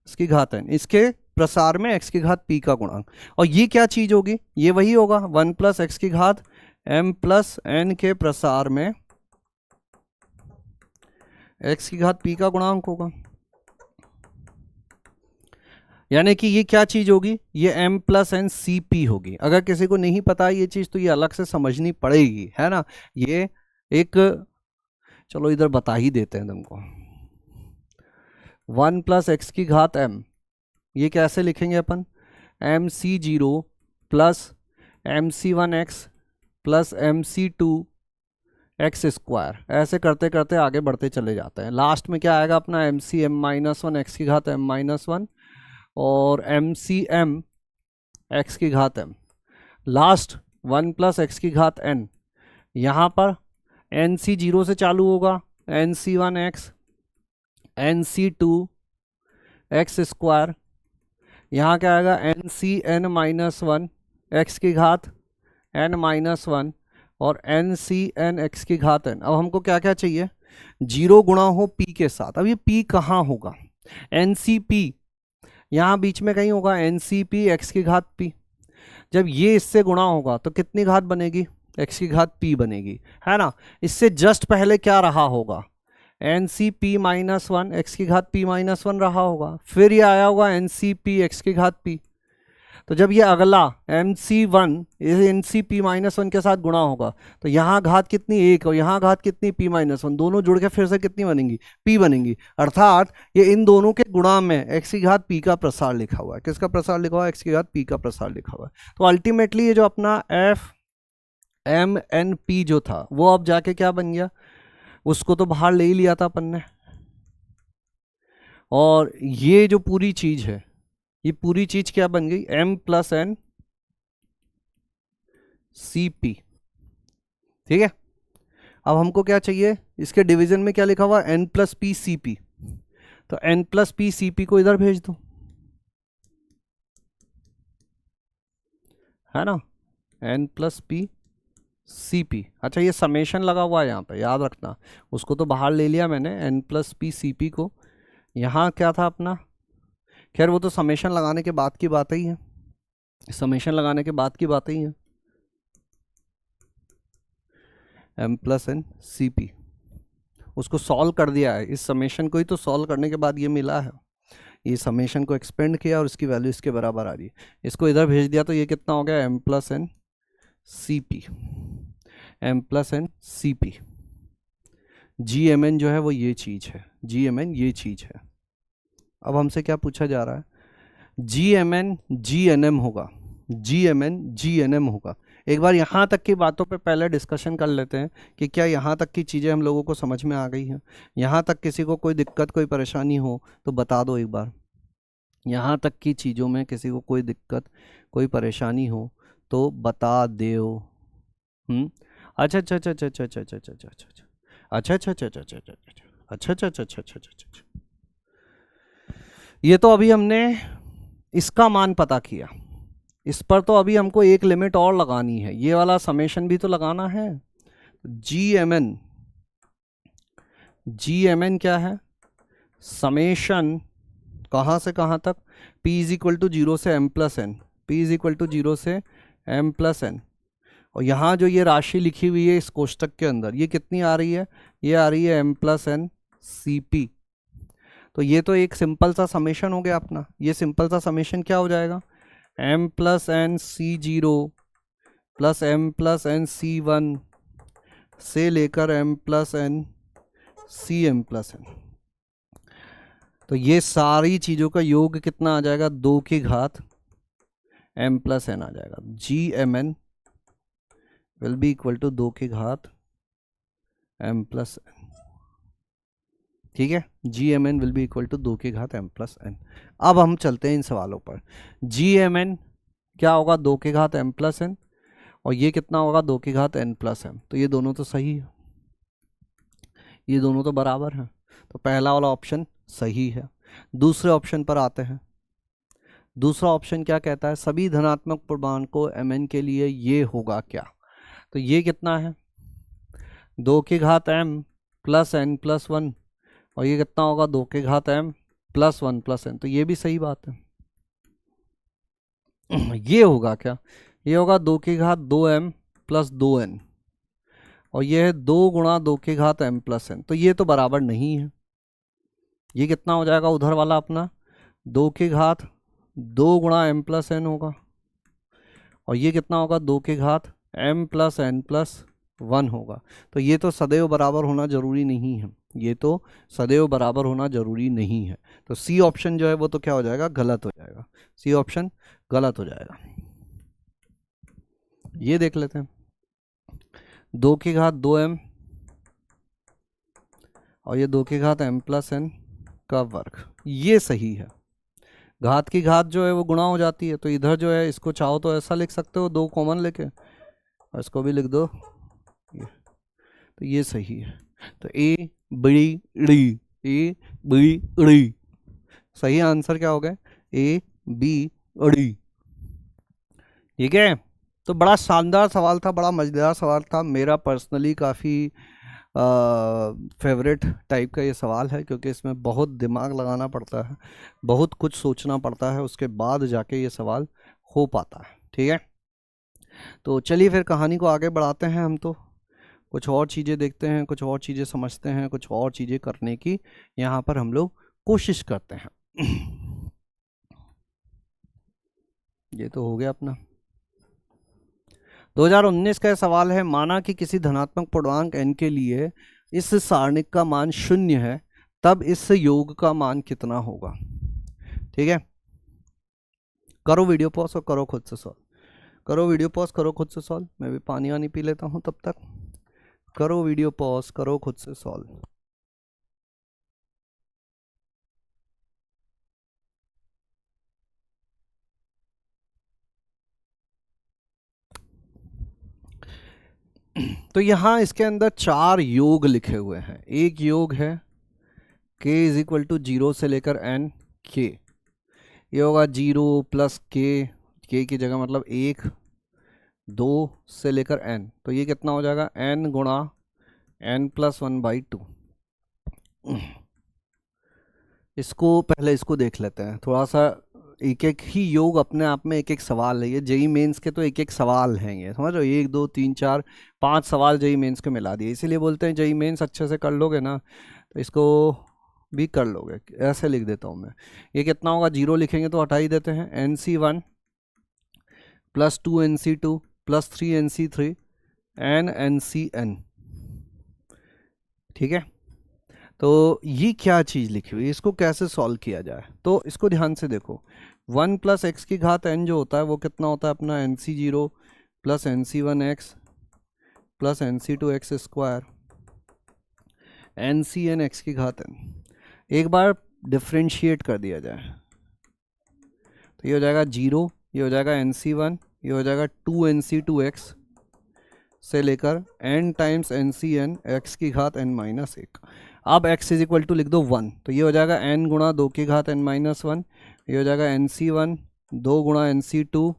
इसकी घात n, इसके प्रसार में x की घात p का गुणांक। और ये क्या चीज होगी? ये वही होगा 1 प्लस एक्स की घात m प्लस n के प्रसार में x की घात p का गुणांक होगा। यानी कि ये क्या चीज होगी? ये m plus N C P होगी। अगर किसी को नहीं पता ये चीज तो ये अलग से समझनी पड़ेगी, है ना। ये एक, चलो इधर बता ही देते हैं तुमको। 1 प्लस एक्स की घात m, ये कैसे लिखेंगे अपन? M C zero plus m C one x plus m C two x square, ऐसे करते करते आगे बढ़ते चले जाते हैं। लास्ट में क्या आएगा अपना? M C M minus one X की घात m माइनस वन और एम सी एम एक्स की घात m, लास्ट 1 प्लस एक्स की घात n। यहाँ पर एन सी जीरो से चालू होगा, N C one X N C two x square, यहाँ क्या आएगा? N C N minus one X की घात n माइनस वन और एन सी एन एक्स की घात n। अब हमको क्या क्या चाहिए? जीरो गुणा हो p के साथ। अब ये p कहाँ होगा? एन सी पी यहाँ बीच में कहीं होगा, एन सी पी एक्स की घात p। जब ये इससे गुणा होगा तो कितनी घात बनेगी? x की घात p बनेगी, है ना। इससे जस्ट पहले क्या रहा होगा? N C P minus one X की घात p माइनस वन रहा होगा, फिर ये आया होगा एन सी पी एक्स की घात p। तो जब ये अगला MC1 NC P-1 के साथ गुणा होगा तो यहाँ घात कितनी 1 और यहाँ घात कितनी P-1, दोनों जुड़ के फिर से कितनी बनेंगी, P बनेंगी। अर्थात ये इन दोनों के गुणा में x की घात p का प्रसार लिखा हुआ है। किसका प्रसार लिखा हुआ है? x की घात p का प्रसार लिखा हुआ है। तो अल्टीमेटली ये जो अपना FMNP जो था वो अब जाके क्या बन गया, उसको तो बाहर ले ही लिया था अपन ने। और ये जो पूरी चीज है, ये पूरी चीज क्या बन गई? M+N CP। ठीक है, अब हमको क्या चाहिए? इसके डिवीजन में क्या लिखा हुआ? N+P CP। तो N+P CP को इधर भेज दो, है ना, N+P CP। अच्छा, ये समेशन लगा हुआ है यहाँ पे, याद रखना, उसको तो बाहर ले लिया मैंने N+P CP को। यहाँ क्या था अपना? खैर वो तो समेशन लगाने के बाद की बात ही है, समेशन लगाने के बाद की बात ही है। M+N CP उसको सॉल्व कर दिया है, इस समेशन को ही तो सॉल्व करने के बाद ये मिला है। ये समेशन को एक्सपेंड किया और इसकी वैल्यू इसके बराबर आ रही है, इसको इधर भेज दिया तो ये कितना हो गया? M+N CP। M+N CP। GMN जो है वो ये चीज़ है, GMN ये चीज़ है। अब हमसे क्या पूछा जा रहा है? GMN GNM होगा, GMN GNM होगा। एक बार यहाँ तक की बातों पे पहले डिस्कशन कर लेते हैं कि क्या यहाँ तक की चीज़ें हम लोगों को समझ में आ गई हैं। यहाँ तक किसी को कोई दिक्कत कोई परेशानी हो तो बता दो एक बार। यहाँ तक की चीज़ों में किसी को कोई दिक्कत कोई परेशानी हो तो बता दो। अच्छा अच्छा अच्छा अच्छा अच्छा अच्छा अच्छा अच्छा अच्छा अच्छा अच्छा अच्छा अच्छा अच्छा अच्छा अच्छा अच्छा अच्छा अच्छा। ये तो अभी हमने इसका मान पता किया, इस पर तो अभी हमको एक लिमिट और लगानी है, ये वाला समेशन भी तो लगाना है। GMN, GMN क्या है? समेशन कहाँ से कहाँ तक? P = 0 से M+N, P = 0 से M+N। और यहाँ जो ये राशि लिखी हुई है इस कोष्टक के अंदर, ये कितनी आ रही है? ये आ रही है M+N CP। तो ये तो एक सिंपल सा समेशन हो गया अपना। ये सिंपल सा समेशन क्या हो जाएगा? M+N C0 plus M+N C1 से लेकर M+N CM+N। तो ये सारी चीज़ों का योग कितना आ जाएगा? 2 की घात M+N आ जाएगा। GMN will be equal to 2 की घात M+N। ठीक है, GMN will be equal to 2 की घात M+N। अब हम चलते हैं इन सवालों पर। GMN क्या होगा? 2 की घात M+N, और ये कितना होगा? 2 की घात N+M। तो ये दोनों तो सही है, ये दोनों तो बराबर हैं, तो पहला वाला ऑप्शन सही है। दूसरे ऑप्शन पर आते हैं। दूसरा ऑप्शन क्या कहता है? सभी धनात्मक पूर्णांक को Mn के लिए ये होगा क्या? तो ये कितना है? 2 की घात M प्लस N+1, और ये कितना होगा? 2 की घात M प्लस 1+N। तो ये भी सही बात है। ये होगा क्या? ये होगा 2 की घात 2M प्लस 2N, और ये है 2 गुणा 2 की घात M+N। तो ये तो बराबर नहीं है। ये कितना हो जाएगा उधर वाला अपना? 2 की घात 2 गुणा M+N होगा, और ये कितना होगा? 2 की घात M+N+1 होगा। तो ये तो सदैव बराबर होना जरूरी नहीं है, ये तो सदैव बराबर होना जरूरी नहीं है। तो सी ऑप्शन जो है वो तो क्या हो जाएगा? गलत हो जाएगा। सी ऑप्शन गलत हो जाएगा। ये देख लेते हैं, 2 की घात 2M और ये 2 की घात M+N का वर्ग, ये सही है। घात की घात जो है वो गुणा हो जाती है, तो इधर जो है इसको चाहो तो ऐसा लिख सकते हो, 2 कॉमन लेके, और इसको भी लिख दो तो ये सही है। तो ए बड़ी ड़ी, ए बड़ी ड़ी, सही आंसर क्या हो गया? A B D. ठीक है, तो बड़ा शानदार सवाल था, बड़ा मज़ेदार सवाल था, मेरा पर्सनली काफ़ी फेवरेट टाइप का ये सवाल है, क्योंकि इसमें बहुत दिमाग लगाना पड़ता है, बहुत कुछ सोचना पड़ता है, उसके बाद जाके ये सवाल हो पाता है। ठीक है, तो चलिए फिर कहानी को आगे बढ़ाते हैं। हम तो कुछ और चीज़ें देखते हैं, कुछ और चीज़ें समझते हैं, कुछ और चीज़ें करने की यहाँ पर हम लोग कोशिश करते हैं। ये तो हो गया अपना। 2019 का सवाल है, माना कि किसी धनात्मक पूर्णांक n के लिए इस सारणिक का मान 0 है, तब इस योग का मान कितना होगा। ठीक है, करो वीडियो पॉज और करो खुद से सॉल्व। करो वीडियो पॉज, करो खुद से सॉल्व। मैं भी पानी वानी पी लेता हूँ तब तक। करो वीडियो पॉज, करो खुद से सॉल्व। तो यहाँ इसके अंदर 4 योग लिखे हुए हैं। एक योग है k इज इक्वल टू 0 से लेकर n k। ये होगा 0 प्लस k की जगह मतलब 1 2 से लेकर n, तो ये कितना हो जाएगा n गुणा n प्लस 1/2। इसको पहले इसको देख लेते हैं थोड़ा सा। एक एक ही योग अपने आप में एक एक सवाल है। ये जेई मेंस के तो एक एक सवाल हैं, ये समझ रहे हो। 1 2 3 4 5 सवाल जेई मेंस के मिला दिए, इसीलिए बोलते हैं जेई मेंस अच्छे से कर लोगे ना तो इसको भी कर लोगे। ऐसे लिख देता हूँ मैं। ये कितना होगा, 0 लिखेंगे तो हटा ही देते हैं। NC1 plus 2NC2 plus 3NC3 NCN। ठीक है, तो ये क्या चीज़ लिखी हुई है, इसको कैसे सॉल्व किया जाए। तो इसको ध्यान से देखो। 1 प्लस एक्स की घात n जो होता है वो कितना होता है अपना NC0 plus NC1x plus NC2x square NCN x की घात n। एक बार डिफ्रेंशिएट कर दिया जाए तो ये हो जाएगा 0, ये हो जाएगा NC1, ये हो जाएगा 2NC2x से लेकर n टाइम्स NCN x की घात n माइनस 1। अब x इज इक्वल टू लिख दो 1, तो ये हो जाएगा n गुणा 2 की घात n माइनस 1। ये हो जाएगा NC1 2 गुणा NC2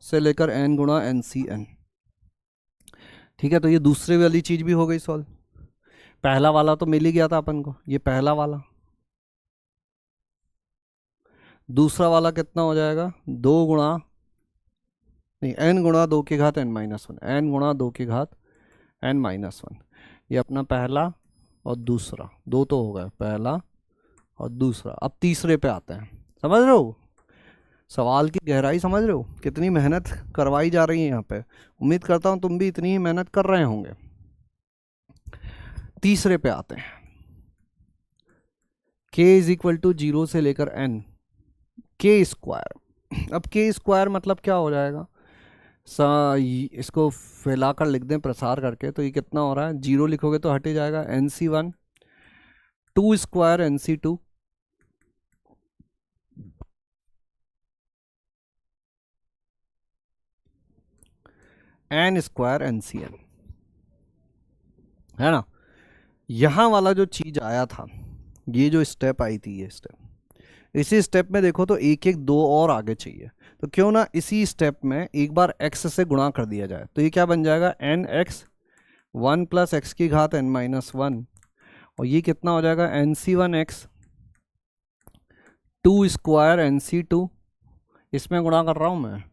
से लेकर n गुणा NCN। ठीक है, तो ये दूसरे वाली चीज़ भी हो गई सॉल्व। पहला वाला तो मिल ही गया था अपन को, ये पहला वाला। दूसरा वाला कितना हो जाएगा, 2 गुणा नहीं n गुणा 2 की घात n माइनस 1, n गुणा 2 की घात n माइनस 1। ये अपना पहला और दूसरा, दो तो हो गए, पहला और दूसरा। अब तीसरे पे आते हैं। समझ रहे हो सवाल की गहराई, समझ रहे हो कितनी मेहनत करवाई जा रही है यहाँ पे। उम्मीद करता हूँ तुम भी इतनी ही मेहनत कर रहे होंगे। तीसरे पे आते हैं। k इज इक्वल टू 0 से लेकर n k स्क्वायर। अब k स्क्वायर मतलब क्या हो जाएगा, इसको फैलाकर लिख दें प्रसार करके, तो ये कितना हो रहा है, 0 लिखोगे तो हट ही जाएगा। NC1 2 square NC2 n square NCN, है ना। यहाँ वाला जो चीज आया था, ये जो स्टेप आई थी, ये स्टेप, इसी स्टेप में देखो तो एक एक दो और आगे चाहिए, तो क्यों ना इसी स्टेप में एक बार x से गुणा कर दिया जाए। तो ये क्या बन जाएगा, nx 1 प्लस एक्स की घात n माइनस 1, और ये कितना हो जाएगा NC1x 2 स्क्वायर NC2, इसमें गुणा कर रहा हूँ मैं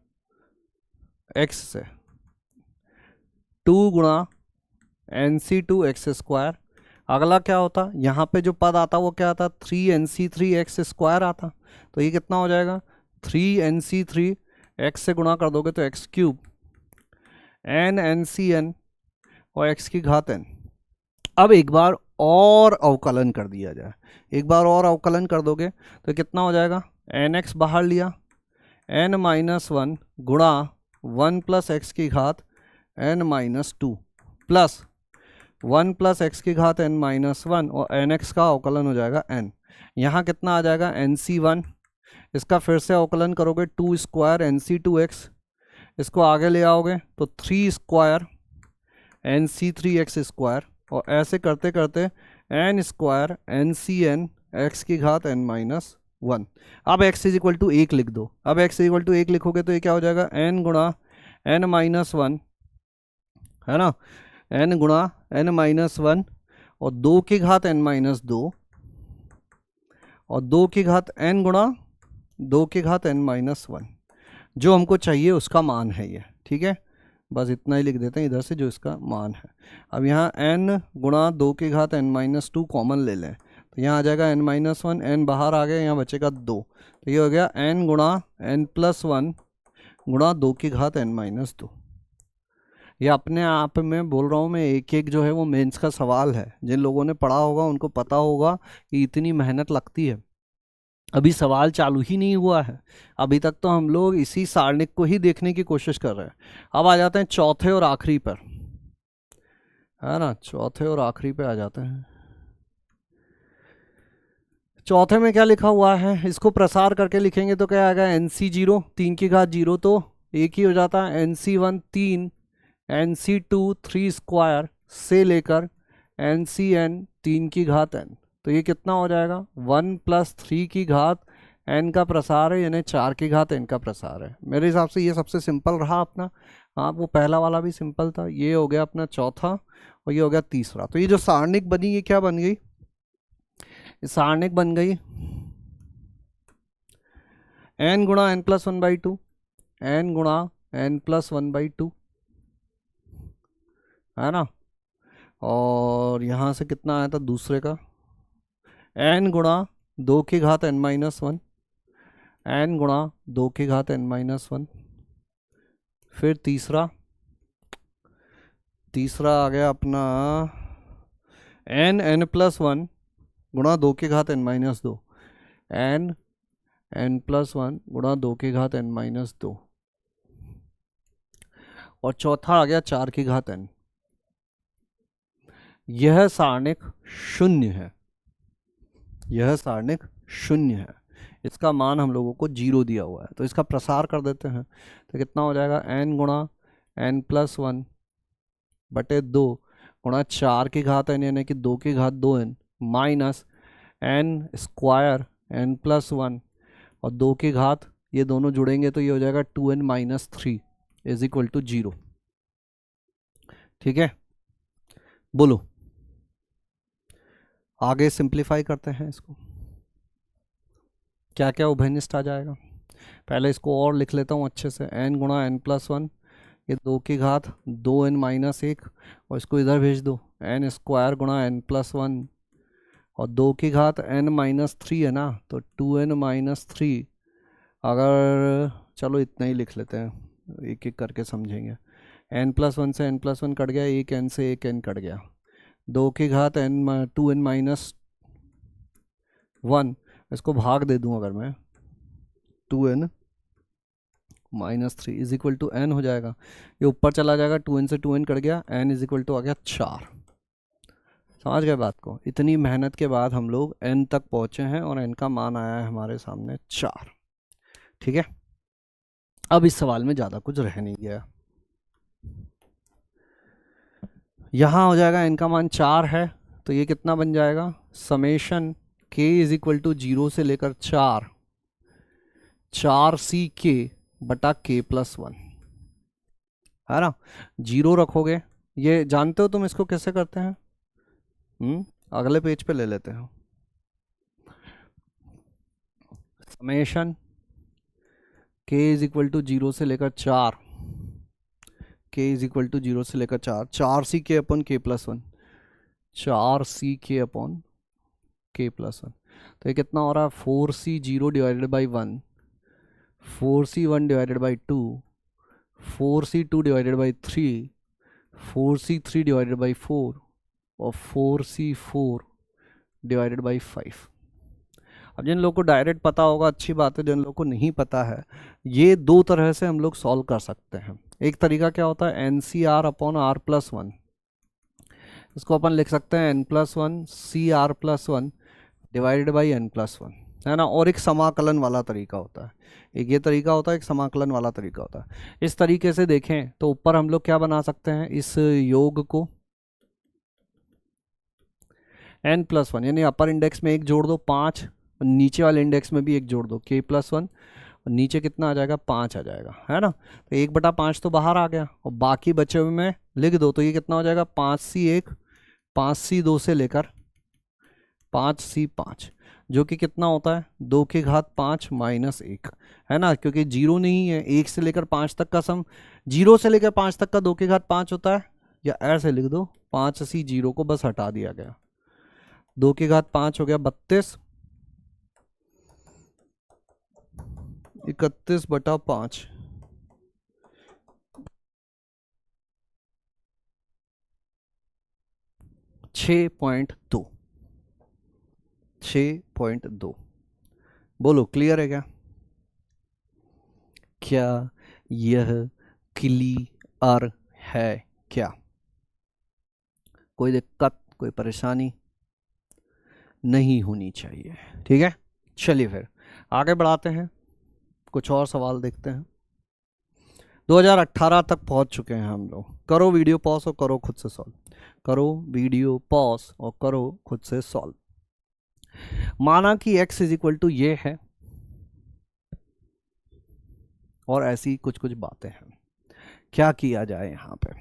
x से, 2 गुणा NC2x स्क्वायर। अगला क्या होता, यहाँ पे जो पद आता वो क्या आता, 3NC3x स्क्वायर आता। तो ये कितना हो जाएगा, 3NC3x से गुणा कर दोगे तो x क्यूब NNCN और x की घात n। अब एक बार और अवकलन कर दिया जाए, एक बार और अवकलन कर दोगे तो कितना हो जाएगा, nx बाहर लिया, n माइनस 1 गुणा 1 प्लस एक्स की घात n minus 2 plus 1 plus x की घात n माइनस 1, और nx का अवकलन हो जाएगा n। यहाँ कितना आ जाएगा NC1, इसका फिर से अवकलन करोगे 2 स्क्वायर NC2x, इसको आगे ले आओगे तो 3 स्क्वायर NC3x स्क्वायर, और ऐसे करते करते n स्क्वायर NCN x की घात n माइनस 1। अब x इज इक्वल टू 1 लिख दो। अब x इज इक्वल टू 1 लिखोगे तो ये क्या हो जाएगा, n गुणा n माइनस 1, है ना, n गुणा n माइनस 1 और 2 की घात n माइनस 2 और 2 की घात n गुणा 2 की घात n माइनस 1, जो हमको चाहिए उसका मान है ये। ठीक है, बस इतना ही लिख देते हैं इधर से, जो इसका मान है। अब यहाँ n गुणा 2 की घात n माइनस 2 कॉमन ले लें तो यहाँ आ जाएगा n-1, n बाहर आ गया, यहाँ बचेगा 2, तो ये हो गया n गुणा n+1 गुणा 2 की घात n-2। ये अपने आप में बोल रहा हूँ मैं, एक एक जो है वो मेंस का सवाल है। जिन लोगों ने पढ़ा होगा उनको पता होगा कि इतनी मेहनत लगती है। अभी सवाल चालू ही नहीं हुआ है, अभी तक तो हम लोग इसी सारणिक को ही देखने की कोशिश कर रहे हैं। अब आ जाते हैं चौथे और आखिरी पर, है ना, चौथे और आखिरी पे आ जाते हैं। चौथे में क्या लिखा हुआ है, इसको प्रसार करके लिखेंगे तो क्या आएगा, NC0 3 की घात 0 तो एक ही हो जाता है, NC1 3, NC2 3 स्क्वायर से लेकर NCN 3 की घात n, तो ये कितना हो जाएगा 1 + 3 की घात n का प्रसार है, यानी 4 की घात n का प्रसार है। मेरे हिसाब से ये सबसे सिंपल रहा अपना। हाँ, वो पहला वाला भी सिंपल था। ये हो गया अपना चौथा और ये हो गया तीसरा। तो ये जो सारणिक बनी, ये क्या बन गई, सारणिक बन गई n गुणा n+1/2, n गुणा n+1/2, है ना। और यहाँ से कितना आया था दूसरे का, n गुणा 2 की घात n-1, n गुणा 2 की घात n-1। फिर तीसरा आ गया अपना n+1 गुणा 2 की घात n-2, n+1 गुणा 2 की घात n-2। और चौथा आ गया 4 की घात n। यह सारणिक शून्य है, यह सारणिक शून्य है, इसका मान हम लोगों को 0 दिया हुआ है। तो इसका प्रसार कर देते हैं, तो कितना हो जाएगा n गुणा n+1 बटे 2 गुणा 4 की घात n, यानी कि 2 की घात 2n minus n square n+1 और 2 की घात, ये दोनों जुड़ेंगे तो ये हो जाएगा 2n-3 इज इक्वल टू 0। ठीक है, बोलो आगे सिंप्लीफाई करते हैं इसको, क्या क्या उभयनिष्ठ आ जाएगा। पहले इसको और लिख लेता हूँ अच्छे से, n गुणा n+1, ये 2 की घात 2n-1 और इसको इधर भेज दो, n स्क्वायर गुणा n+1 और 2 की घात n-3 है ना, तो 2n-3। अगर चलो इतना ही लिख लेते हैं, एक एक करके समझेंगे। n+1 से n+1 कट गया, एक n से एक n कट गया, 2 की घात n-2n-1, इसको भाग दे दूं अगर मैं, 2n-3 is equal to n हो जाएगा। ये ऊपर चला जाएगा, 2n से 2n कट गया, n इज इक्वल टू आ गया 4। समझ गए बात को। इतनी मेहनत के बाद हम लोग n तक पहुंचे हैं और n का मान आया है हमारे सामने 4। ठीक है, अब इस सवाल में ज़्यादा कुछ रह नहीं गया। यहाँ हो जाएगा n का मान 4 है, तो ये कितना बन जाएगा, summation k is equal to 0 से लेकर 4c k बटा k+1, है ना। 0 रखोगे, ये जानते हो तुम इसको कैसे करते हैं, अगले पेज पे ले लेते हैं। Summation k is equal to 0 से लेकर 4, k इज इक्वल टू 0 से लेकर 4c k upon k+1, 4c k upon k+1। तो ये कितना हो रहा है, 4c0 divided by 1, 4c1 divided by 2, 4c2 divided by 3, 4c3 divided by 4 और 4c4 डिवाइडेड बाई 5। अब जिन लोगों को डायरेक्ट पता होगा अच्छी बात है, जिन लोगों को नहीं पता है, ये दो तरह से हम लोग सॉल्व कर सकते हैं। एक तरीका क्या होता है, NCR अपॉन R+1, इसको अपन लिख सकते हैं n+1 CR+1 divided by n+1, है ना। और एक समाकलन वाला तरीका होता है, एक ये तरीका होता है, एक समाकलन वाला तरीका होता है। इस तरीके से देखें तो ऊपर हम लोग क्या बना सकते हैं, इस योग को n+1 यानी अपर इंडेक्स में एक जोड़ दो 5, नीचे वाले इंडेक्स में भी एक जोड़ दो k+1, और नीचे कितना आ जाएगा 5 आ जाएगा, है ना। तो 1/5 तो बाहर आ गया और बाकी बचे हुए में लिख दो, तो ये कितना हो जाएगा 5c1 5c2 से लेकर 5c5, जो कि कितना होता है 2 की घात 5 माइनस 1, है ना, क्योंकि 0 नहीं है, 1 से लेकर 5 तक का सम 0 से लेकर 5 तक का 2 की घात 5 होता है, या ऐसे लिख दो 5c0 को बस हटा दिया गया, 2 की घात 5 हो गया 32, 31/5, 6.2, 6.2। बोलो क्लियर है क्या? क्या यह क्लियर है क्या? कोई दिक्कत, कोई परेशानी नहीं होनी चाहिए, ठीक है। चलिए फिर आगे बढ़ाते हैं, कुछ और सवाल देखते हैं। 2018 तक पहुंच चुके हैं हम लोग। करो वीडियो पॉज और करो खुद से सॉल्व, करो वीडियो पॉज और करो खुद से सॉल्व। माना कि x इज इक्वल टू ये है और ऐसी कुछ कुछ बातें हैं। क्या किया जाए यहां पे?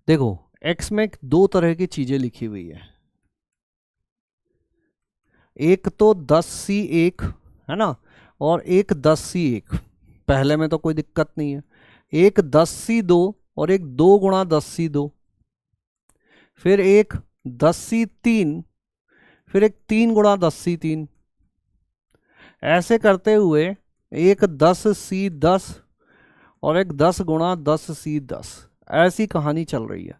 देखो x में दो तरह की चीजें लिखी हुई है। एक तो 10c1 है ना, और एक 10c1। पहले में तो कोई दिक्कत नहीं है। एक 10c2 और एक 2 गुणा 10c2, फिर एक 10c3, फिर एक 3 गुणा 10c3। ऐसे करते हुए एक 10c10 और एक 10 गुणा 10c10, ऐसी कहानी चल रही है।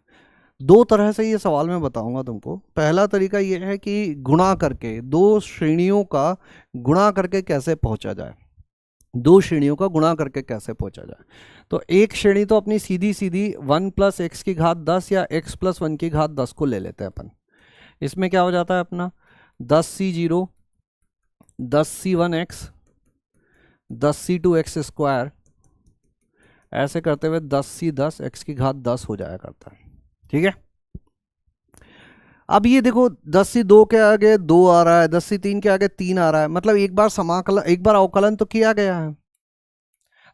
दो तरह से ये सवाल मैं बताऊंगा तुमको। पहला तरीका ये है कि गुणा करके, दो श्रेणियों का गुणा करके कैसे पहुंचा जाए, दो श्रेणियों का गुणा करके कैसे पहुंचा जाए। तो एक श्रेणी तो अपनी सीधी सीधी 1 प्लस एक्स की घात 10 या x प्लस 1 की घात 10 को ले लेते हैं अपन। इसमें क्या हो जाता है अपना 10c0, 10c1x, 10c2x स्क्वायर, ऐसे करते हुए 10c10 x की घात 10 हो जाया करता है, ठीक है। अब ये देखो 10c2 के आगे 2 आ रहा है, 10c3 के आगे 3 आ रहा है, मतलब एक बार समाकलन, एक बार अवकलन तो किया गया है।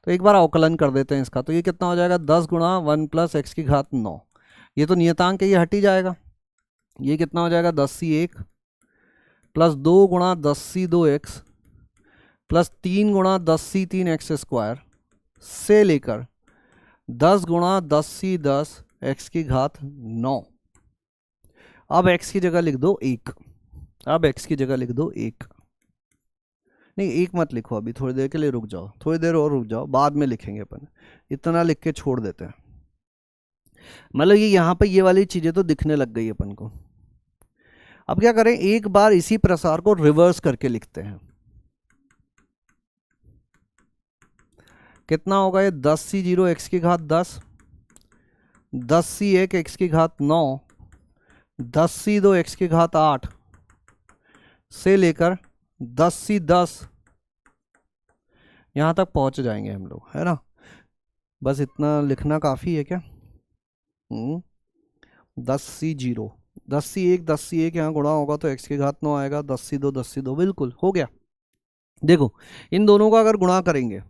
तो एक बार अवकलन कर देते हैं इसका, तो ये कितना हो जाएगा 10 गुणा 1 प्लस एक्स की घात 9। ये तो नियतांक है, ये हट ही जाएगा। ये कितना हो जाएगा 10c1 प्लस 2 गुणा 10c2x प्लस 3 गुणा 10c3x स्क्वायर से लेकर 10 गुणा 10c10 x की घात 9। अब x की जगह लिख दो 1, अब x की जगह लिख दो 1। नहीं 1 मत लिखो, अभी थोड़ी देर के लिए रुक जाओ, थोड़ी देर और रुक जाओ, बाद में लिखेंगे अपन। इतना लिख के छोड़ देते हैं। मतलब ये यहाँ पे ये वाली चीजें तो दिखने लग गई अपन को। अब क्या करें, एक बार इसी प्रसार को रिवर्स करके लिखते हैं। कितना होगा ये 10c0 x की घात 10, 10c1 x की घात 9, 10c2 x की घात 8 से लेकर 10c10 यहां तक पहुंच जाएंगे हम लोग, है ना। बस इतना लिखना काफी है क्या? 10c0, 10c1, 10c1 यहाँ गुणा होगा तो x की घात 9 आएगा, 10c2, 10c2, बिल्कुल हो गया। देखो इन दोनों का अगर गुणा करेंगे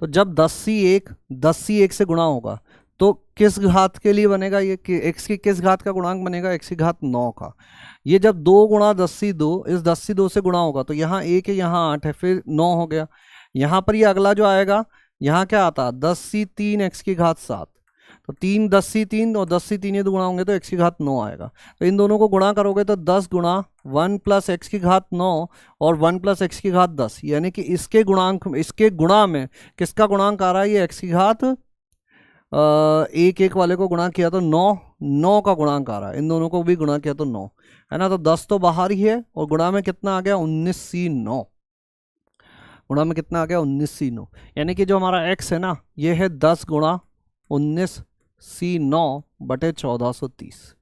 तो जब 10c1 10c1 से गुणा होगा तो किस घात के लिए बनेगा ये, कि x की किस घात का गुणांक बनेगा, x की घात 9 का। ये जब 2 गुणा 10c2 इस 10c2 से गुणा होगा तो यहाँ 1 है, यहाँ 8 है, फिर 9 हो गया। यहाँ पर ये अगला जो आएगा, यहाँ क्या आता है 10c3 x की घात 7। तो 3 10c3 और 10c3 ये दो गुणा होंगे तो x की घात 9 आएगा। तो इन दोनों को गुणा करोगे तो 10 गुणा 1 प्लस एक्स की घात 9 और 1 प्लस एक्स की घात 10, यानी कि इसके गुणांक, इसके गुणा में किसका गुणांक आ रहा है, ये x की घात एक एक वाले को गुणा किया तो 9 का गुणांक आ रहा है। इन दोनों को भी गुणा किया तो 9 है ना। तो 10 तो बाहर ही है और गुणा में कितना आ गया 19c9, गुणा में कितना आ गया 19c9। यानी कि जो हमारा x है ना, ये है 10 गुणा 19c9 बटे 1430।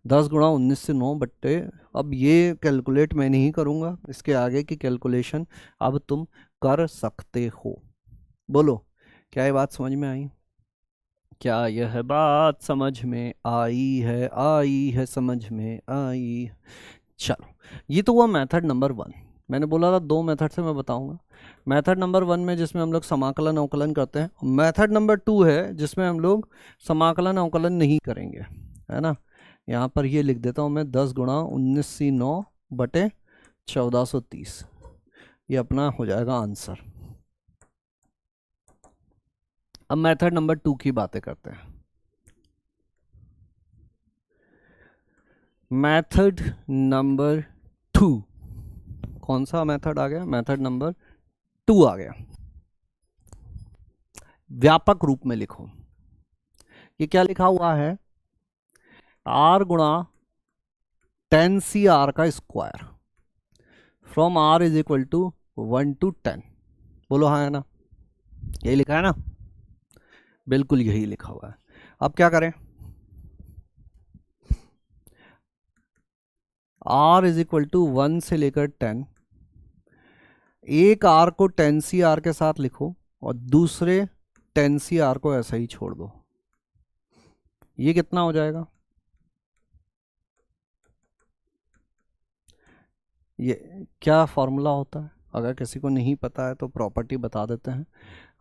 10 गुणा 19c9 बटे, अब ये कैलकुलेट मैं नहीं करूंगा, इसके आगे की कैलकुलेशन अब तुम कर सकते हो। बोलो क्या ये बात समझ में आई? क्या यह बात समझ में आई है समझ में आई? चलो ये तो हुआ मेथड नंबर 1। मैंने बोला था 2 मेथड से मैं बताऊंगा। मेथड नंबर 1 में जिसमें हम लोग समाकलन अवकलन करते हैं, मेथड नंबर 2 है जिसमें हम लोग समाकलन अवकलन नहीं करेंगे, है ना। यहाँ पर ये लिख देता हूँ मैं 10 गुणा 19c9 बटे 1430, ये अपना हो जाएगा आंसर। अब मेथड नंबर 2 की बातें करते हैं। मेथड नंबर 2, कौन सा मेथड आ गया? मेथड नंबर 2 आ गया। व्यापक रूप में लिखो, ये क्या लिखा हुआ है? r गुणा 10 CR का square from r is equal to 1 to 10। बोलो हाँ है ना? यही लिखा है ना? बिल्कुल यही लिखा हुआ है। अब क्या करें? r इज इक्वल टू 1 से लेकर 10, एक r को 10 CR के साथ लिखो और दूसरे 10 CR को ऐसा ही छोड़ दो। ये कितना हो जाएगा? ये क्या फॉर्मूला होता है? अगर किसी को नहीं पता है तो प्रॉपर्टी बता देते हैं।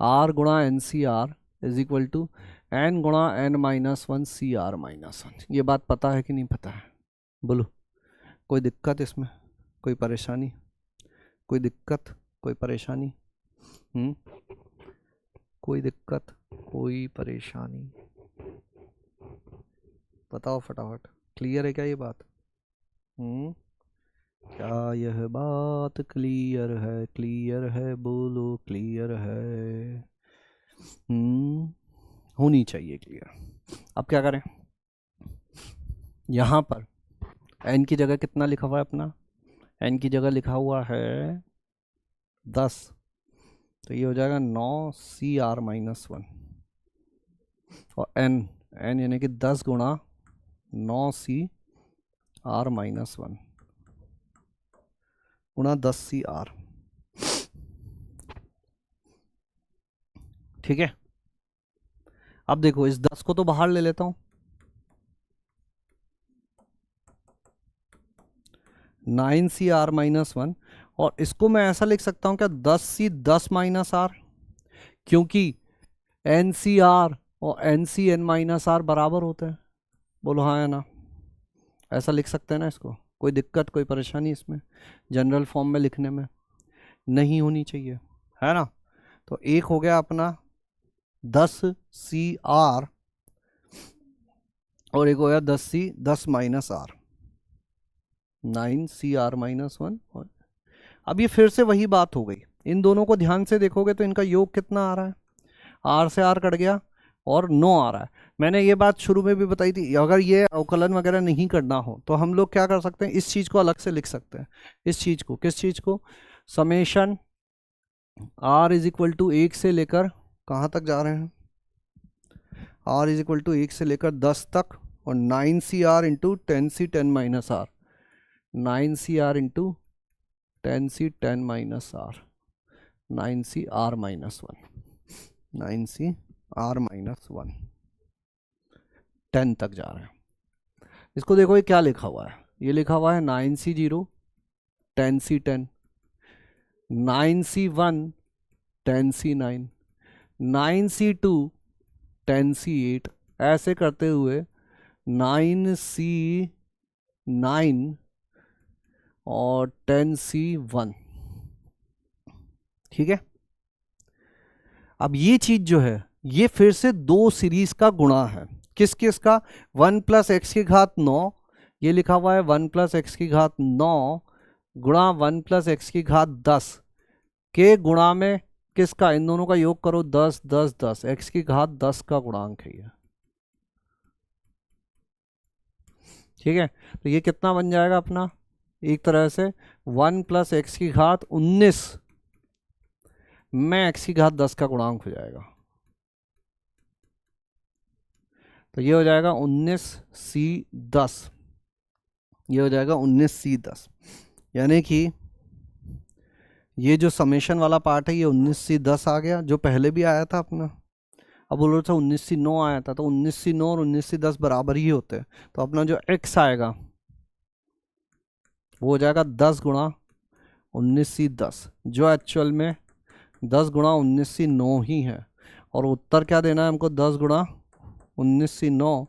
r गुणा NCR is equal to n गुणा n-1 CR-1। ये बात पता है कि नहीं पता है? बोलो, कोई दिक्कत इसमें? कोई परेशानी? कोई दिक्कत? कोई परेशानी? कोई दिक्कत? कोई परेशानी? बताओ फटाफट। क्लियर है क्या ये बात? क्या यह बात क्लियर है? क्लियर है? बोलो क्लियर है। होनी चाहिए क्लियर। अब क्या करें? यहाँ पर n की जगह कितना लिखा हुआ है अपना? n की जगह लिखा हुआ है 10, तो ये हो जाएगा 9 CR-1 और n यानी कि 10 गुणा 9 CR-1 गुणा 10 CR। ठीक है, अब देखो इस 10 को तो बाहर ले लेता हूं, 9 CR-1, और इसको मैं ऐसा लिख सकता हूं क्या? 10 C10 R, क्योंकि NCR और NCN-R बराबर होते हैं। बोलो हाँ या ना? ऐसा लिख सकते हैं ना इसको? कोई दिक्कत, कोई परेशानी इसमें? जनरल फॉर्म में लिखने में नहीं होनी चाहिए, है ना? तो एक हो गया अपना 10 CR और एक हो गया 10 C10-R, 9 CR-1। और अब ये फिर से वही बात हो गई। इन दोनों को ध्यान से देखोगे तो इनका योग कितना आ रहा है? R से R कट गया और 9 आ रहा है। मैंने ये बात शुरू में भी बताई थी, अगर ये अवकलन वगैरह नहीं करना हो तो हम लोग क्या कर सकते हैं? इस चीज़ को अलग से लिख सकते हैं। इस चीज़ को, किस चीज़ को? Summation R is equal to 1 से लेकर कहाँ तक जा रहे हैं? R इज इक्वल टू 1 से लेकर 10 तक, और 9 CR into 10 C10-R, 9 CR into 10 C10-R, 9 CR-1, 9 CR-1, 10 तक जा रहे हैं। इसको देखो ये क्या लिखा हुआ है? ये लिखा हुआ है 9C0 10C10, 9C1 10C9, 9C2 10C8, ऐसे करते हुए 9C9 और 10C1। ठीक है, अब ये चीज जो है ये फिर से दो सीरीज का गुणा है। किस किस का? 1 + x की घात 9, ये लिखा हुआ है 1 + x की घात 9 गुणा 1 + x की घात 10 के गुणा में किसका? इन दोनों का योग करो, 10 10 10, x की घात 10 का गुणांक है ये। ठीक है, तो ये कितना बन जाएगा अपना? एक तरह से 1 + x की घात 19 में x की घात 10 का गुणांक हो जाएगा। तो ये हो जाएगा 19C10, ये हो जाएगा 19C10, यानी कि ये जो समेशन वाला पार्ट है ये 19C10 आ गया, जो पहले भी आया था अपना। अब बोल रहा था 19C9 आया था, तो 19C9 और 19C10 बराबर ही होते हैं। तो अपना जो x आएगा वो हो जाएगा 10 गुणा 19C10, जो एक्चुअल में 10 गुणा 19C9 ही है। और उत्तर क्या देना है हमको? 10 गुणा 19C9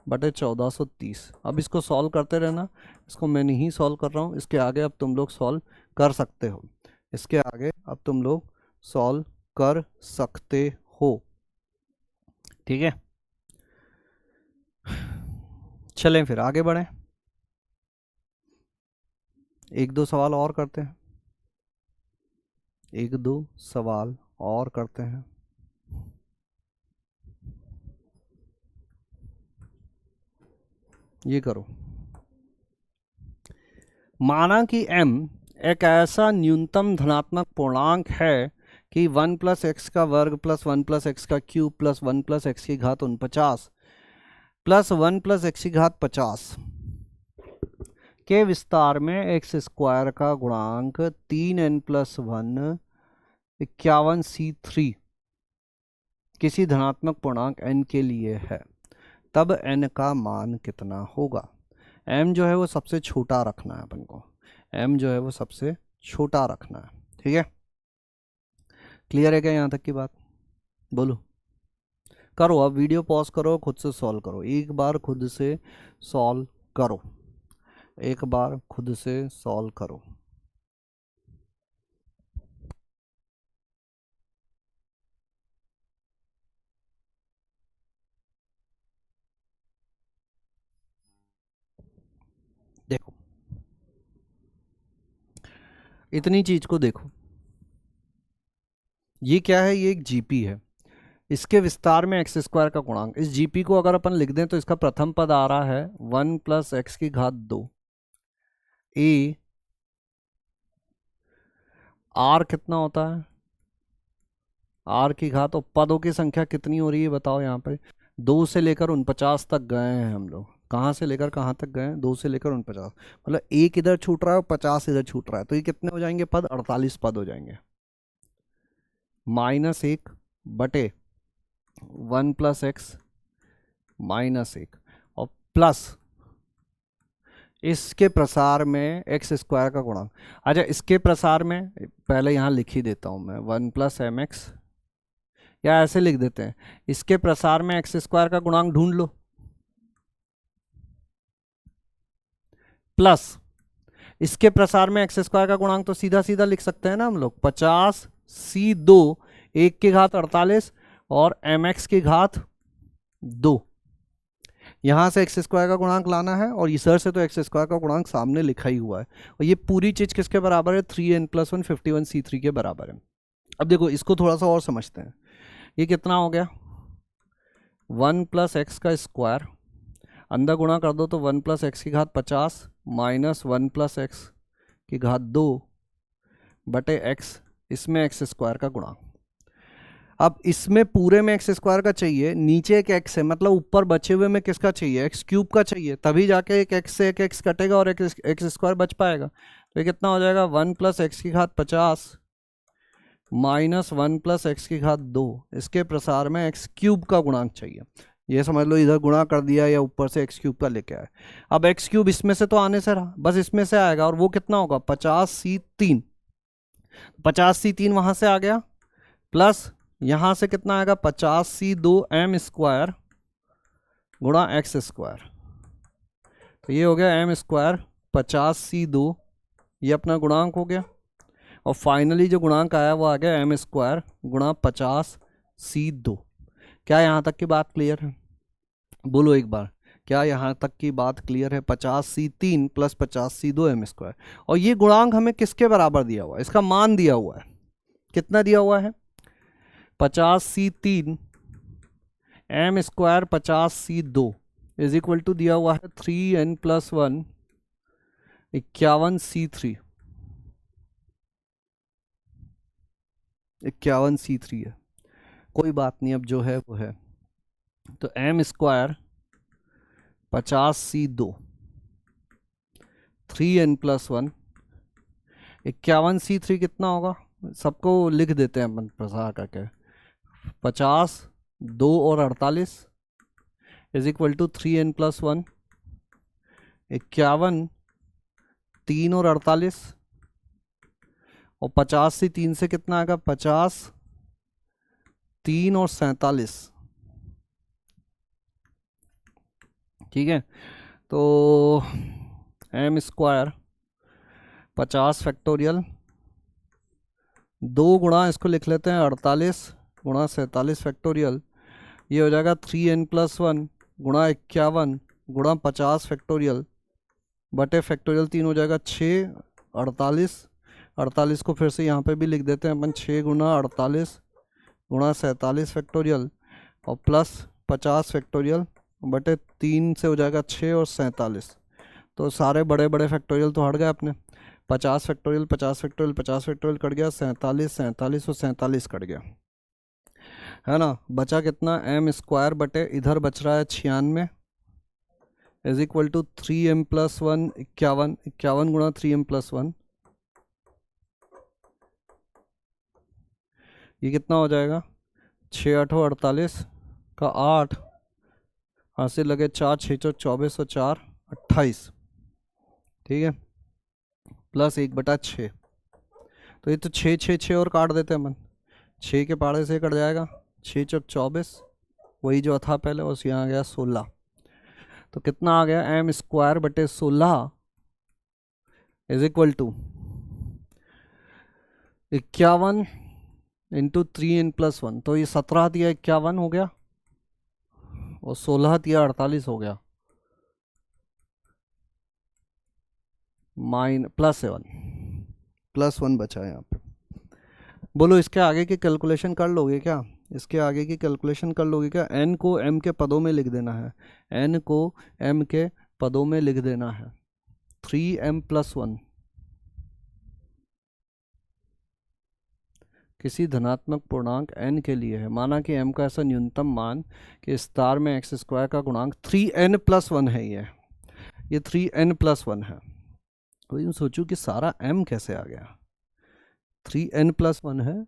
बटे 1430। अब इसको सॉल्व करते रहना, इसको मैं नहीं सॉल्व कर रहा हूँ, इसके आगे अब तुम लोग सॉल्व कर सकते हो, इसके आगे अब तुम लोग सॉल्व कर सकते हो। ठीक है, चलें फिर आगे बढ़ें। एक दो सवाल और करते हैं, एक दो सवाल और करते हैं। ये करो, माना कि m एक ऐसा न्यूनतम धनात्मक पूर्णांक है कि 1 प्लस एक्स का वर्ग प्लस 1 प्लस एक्स का क्यूब प्लस 1 प्लस एक्स की घात 49 प्लस 1 प्लस एक्स की घात 50 के विस्तार में एक्स स्क्वायर का गुणांक 3n प्लस 1 51c3 किसी धनात्मक पूर्णांक n के लिए है, तब n का मान कितना होगा। m जो है वो सबसे छोटा रखना है अपन को, m जो है वो सबसे छोटा रखना है। ठीक है, क्लियर है क्या यहाँ तक की बात? बोलो, करो, अब वीडियो पॉज करो, खुद से सॉल्व करो, एक बार खुद से सॉल्व करो, एक बार खुद से सॉल्व करो। देखो, इतनी चीज को देखो, ये क्या है, ये एक जीपी है, इसके विस्तार में एक्स स्क्वायर का गुणांक। इस जीपी को अगर अपन लिख दें तो इसका प्रथम पद आ रहा है 1 प्लस एक्स की घात 2, ए आर कितना होता है, आर की घात, और पदों की संख्या कितनी हो रही है बताओ यहाँ पे, 2 से लेकर 49 तक गए हैं हम लोग। कहाँ से लेकर कहाँ तक गए हैं? 2 से लेकर 49, मतलब एक इधर छूट रहा है और 50 इधर छूट रहा है, तो ये कितने हो जाएंगे पद? 48 पद हो जाएंगे। -1 बटे 1 प्लस एक्स -1 और प्लस इसके प्रसार में एक्स स्क्वायर का गुणांक। अच्छा, इसके प्रसार में पहले यहाँ लिख ही देता हूँ मैं, 1 प्लस एम एक्स, या ऐसे लिख देते हैं, इसके प्रसार में एक्स स्क्वायर का गुणांक ढूंढ लो, प्लस इसके प्रसार में एक्स स्क्वायर का गुणांक तो सीधा सीधा लिख सकते हैं ना हम लोग, 50c2 1 की घात 48 और एम एक्स की घात 2। यहां से एक्स स्क्वायर का गुणांक लाना है, और इधर से तो एक्स स्क्वायर का गुणांक सामने लिखा ही हुआ है, और ये पूरी चीज किसके बराबर है? 3n प्लस 1 51c3 के बराबर है। अब देखो, इसको थोड़ा सा और समझते हैं, ये कितना हो गया? 1 प्लस एक्स का स्क्वायर, अंदर गुणा कर दो तो 1 प्लस एक्स की घात 50 माइनस 1 प्लस एक्स की घात 2 बटे एक्स, इसमें एक्स स्क्वायर का गुणा। अब इसमें पूरे में एक्स स्क्वायर का चाहिए, नीचे एक एक्स है, मतलब ऊपर बचे हुए में किसका चाहिए? एक्स क्यूब का चाहिए, तभी जाके एक एक्स से एक एक्स कटेगा और एक एक्स स्क्वायर बच पाएगा। तो ये कितना हो जाएगा? 1 प्लस एक्स की घात 50 माइनस 1 प्लस एक्स की घात 2, इसके प्रसार में एक्स क्यूब का गुणांक चाहिए। ये समझ लो, इधर गुणा कर दिया या ऊपर से एक्स क्यूब का लेके आए। अब एक्स क्यूब इसमें से तो आने से रहा, बस इसमें से आएगा, और वो कितना होगा? 50c3, 50c3 वहां से आ गया, प्लस यहां से कितना आएगा? 50c2 एम स्क्वायर गुणा एक्स स्क्वायर, तो ये हो गया एम स्क्वायर 50c2, ये अपना गुणांक हो गया, और फाइनली जो गुणांक आया वो आ गया एम स्क्वायर गुणा 50c2। क्या यहाँ तक की बात क्लियर है? बोलो एक बार, क्या यहाँ तक की बात क्लियर है? 50c3 plus 50c2 M square, और ये गुणांक हमें किसके बराबर दिया हुआ है? इसका मान दिया हुआ है, कितना दिया हुआ है? 50c3 M square 50c2 is equal to दिया हुआ है 3n प्लस 1 51c3, 51c3 है, कोई बात नहीं, अब जो है वो है। तो M square 50c2 3n plus 1 51c3 कितना होगा? सबको लिख देते हैं अपन प्रसार करके, 50 2 और 48 is equal to 3n plus 1 51 3 और 48, और 50 से 3 से कितना आएगा? 50 3 और 47। ठीक है, तो एम स्क्वायर 50 फैक्टोरियल 2 गुणा इसको लिख लेते हैं 48 गुणा 47 फैक्टोरियल, ये हो जाएगा 3n प्लस 1 गुणा 51 गुणा 50 फैक्टोरियल बटे फैक्टोरियल 3 हो जाएगा 6 48, 48 को फिर से यहाँ पे भी लिख देते हैं अपन, 6 गुना 48 गुणा 47 फैक्टोरियल और प्लस 50 फैक्टोरियल बटे 3 से हो जाएगा 6 और 47। तो सारे बड़े बड़े फैक्टोरियल तो हट गए अपने, 50 फैक्टोरियल 50 फैक्टोरियल 50 फैक्टोरियल कट गया, 47 47 और 47 कट गया, है ना। बचा कितना, एम स्क्वायर बटे इधर बच रहा है 96 is equal to 3m plus 1 51, 51 गुणा 3m प्लस 1, ये कितना हो जाएगा, 6 8 48 का 8, हाथ लगे 4 6 24 और 4 28, ठीक है, प्लस 1/6। तो ये तो 6 6 6 और काट देते हैं अपन, 6 के पाड़े से कट जाएगा, 6 चौक 24, वही जो था पहले, और यहाँ आ गया 16। तो कितना आ गया, एम स्क्वायर बटे 16 is equal to 51 into 3n plus 1। तो ये 17 दिया 51 हो गया और 16 दिया 48 हो गया, +7 +1 बचा है यहाँ पे। बोलो इसके आगे की कैलकुलेशन कर लोगे क्या, इसके आगे की कैलकुलेशन कर लोगे क्या। n को m के पदों में लिख देना है, n को m के पदों में लिख देना है, 3m प्लस 1 किसी धनात्मक पूर्णांक n के लिए है। माना कि m का ऐसा न्यूनतम मान कि स्टार में x स्क्वायर का गुणांक 3n प्लस 1 है, ये 3n प्लस 1 है। तो यूँ सोचूं कि सारा m कैसे आ गया, 3n प्लस 1 है,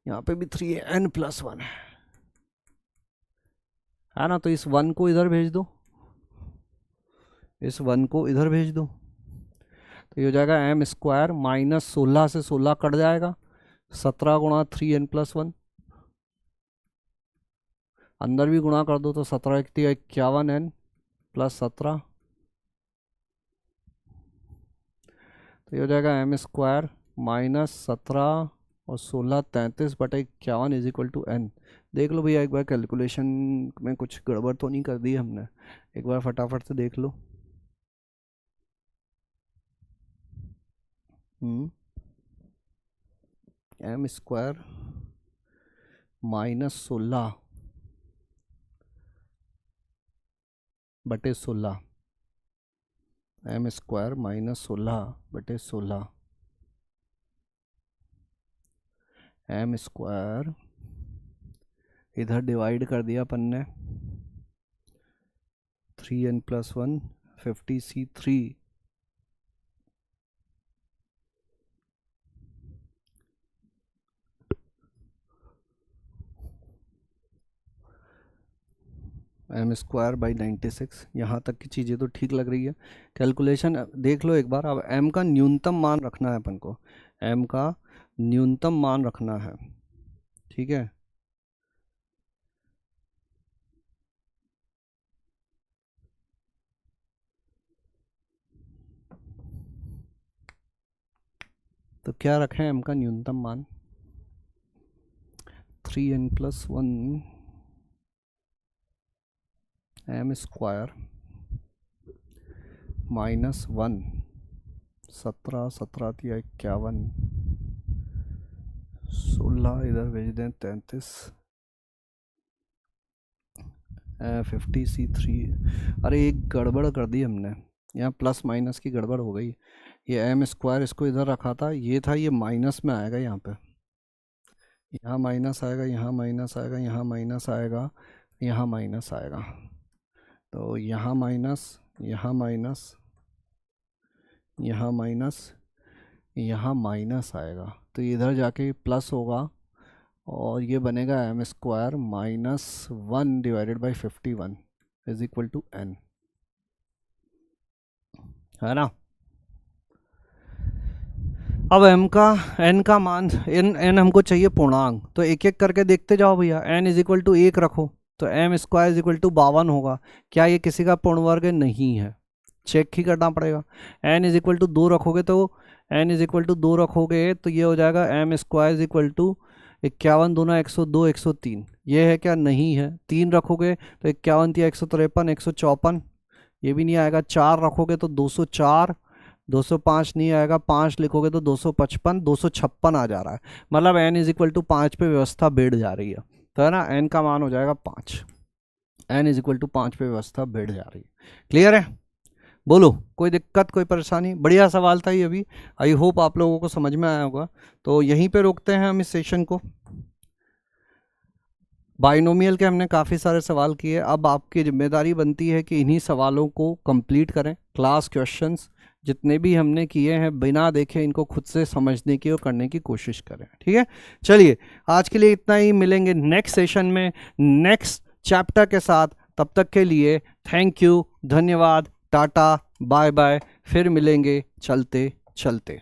यहाँ पे भी 3n प्लस 1 है ना। तो इस 1 को इधर भेज दो, इस 1 को इधर भेज दो, तो ये हो जाएगा m स्क्वायर माइनस 16 से 16 कट जाएगा, 17 गुणा 3n प्लस 1, अंदर भी गुणा कर दो तो 17 51n प्लस 17, तो ये हो जाएगा m स्क्वायर माइनस 17 और 16 33/51 इज इक्वल टू n। देख लो भैया एक बार कैलकुलेशन में कुछ गड़बड़ तो नहीं कर दी हमने, एक बार फटाफट से देख लो। m square minus 16/16, m square minus 16/16, m square इधर डिवाइड कर दिया अपन ने, 3n plus 1 50c3 m square by 96। यहाँ तक की चीज़ें तो ठीक लग रही है, कैलकुलेशन देख लो एक बार। अब m का न्यूनतम मान रखना है अपन को, m का न्यूनतम मान रखना है, ठीक है। तो क्या रखें m का न्यूनतम मान, 3n plus 1 m square minus 1, 17 17 दिया 51, 16 इधर भेज दें 33, 50c3। अरे एक गड़बड़ कर दी हमने, यहाँ प्लस माइनस की गड़बड़ हो गई। ये m स्क्वायर इसको इधर रखा था, ये था, ये माइनस में आएगा, यहाँ पे यहाँ माइनस आएगा, यहाँ माइनस आएगा, यहाँ माइनस आएगा, यहाँ माइनस आएगा, तो यहाँ माइनस, यहाँ माइनस, यहाँ माइनस, यहाँ माइनस आएगा, तो इधर जाके प्लस होगा और ये बनेगा m square minus 1 divided by 51 is equal to n, है ना। अब n का मान n हमको चाहिए पूर्णांक, तो एक एक करके देखते जाओ भैया। n इज इक्वल टू 1 रखो तो m square is equal to 52 होगा। क्या ये किसी का पूर्ण वर्ग नहीं है, चेक ही करना पड़ेगा। n इज इक्वल टू 2 रखोगे तो n इज इक्वल टू 2 रखोगे तो ये हो जाएगा m square is equal to 51 दूना 102 103, ये है क्या, नहीं है। 3 रखोगे तो 51 या 153 154, ये भी नहीं आएगा। 4 रखोगे तो 204, 205 नहीं आएगा, 5 लिखोगे तो 255, 256 आ जा रहा है, मतलब n इज इक्वल टू 5 पे व्यवस्था बैठ जा रही है, तो है ना n का मान हो जाएगा 5, n इज इक्वल टू 5 पे व्यवस्था बैठ जा रही है। क्लियर है? बोलो, कोई दिक्कत, कोई परेशानी? बढ़िया सवाल था ये भी, आई होप आप लोगों को समझ में आया होगा। तो यहीं पे रोकते हैं हम इस सेशन को। बाइनोमियल के हमने काफ़ी सारे सवाल किए, अब आपकी जिम्मेदारी बनती है कि इन्हीं सवालों को कंप्लीट करें। क्लास क्वेश्चंस जितने भी हमने किए हैं बिना देखे इनको खुद से समझने की और करने की कोशिश करें, ठीक है? चलिए आज के लिए इतना ही, मिलेंगे नेक्स्ट सेशन में नेक्स्ट चैप्टर के साथ। तब तक के लिए थैंक यू, धन्यवाद, टाटा, बाय बाय, फिर मिलेंगे चलते चलते।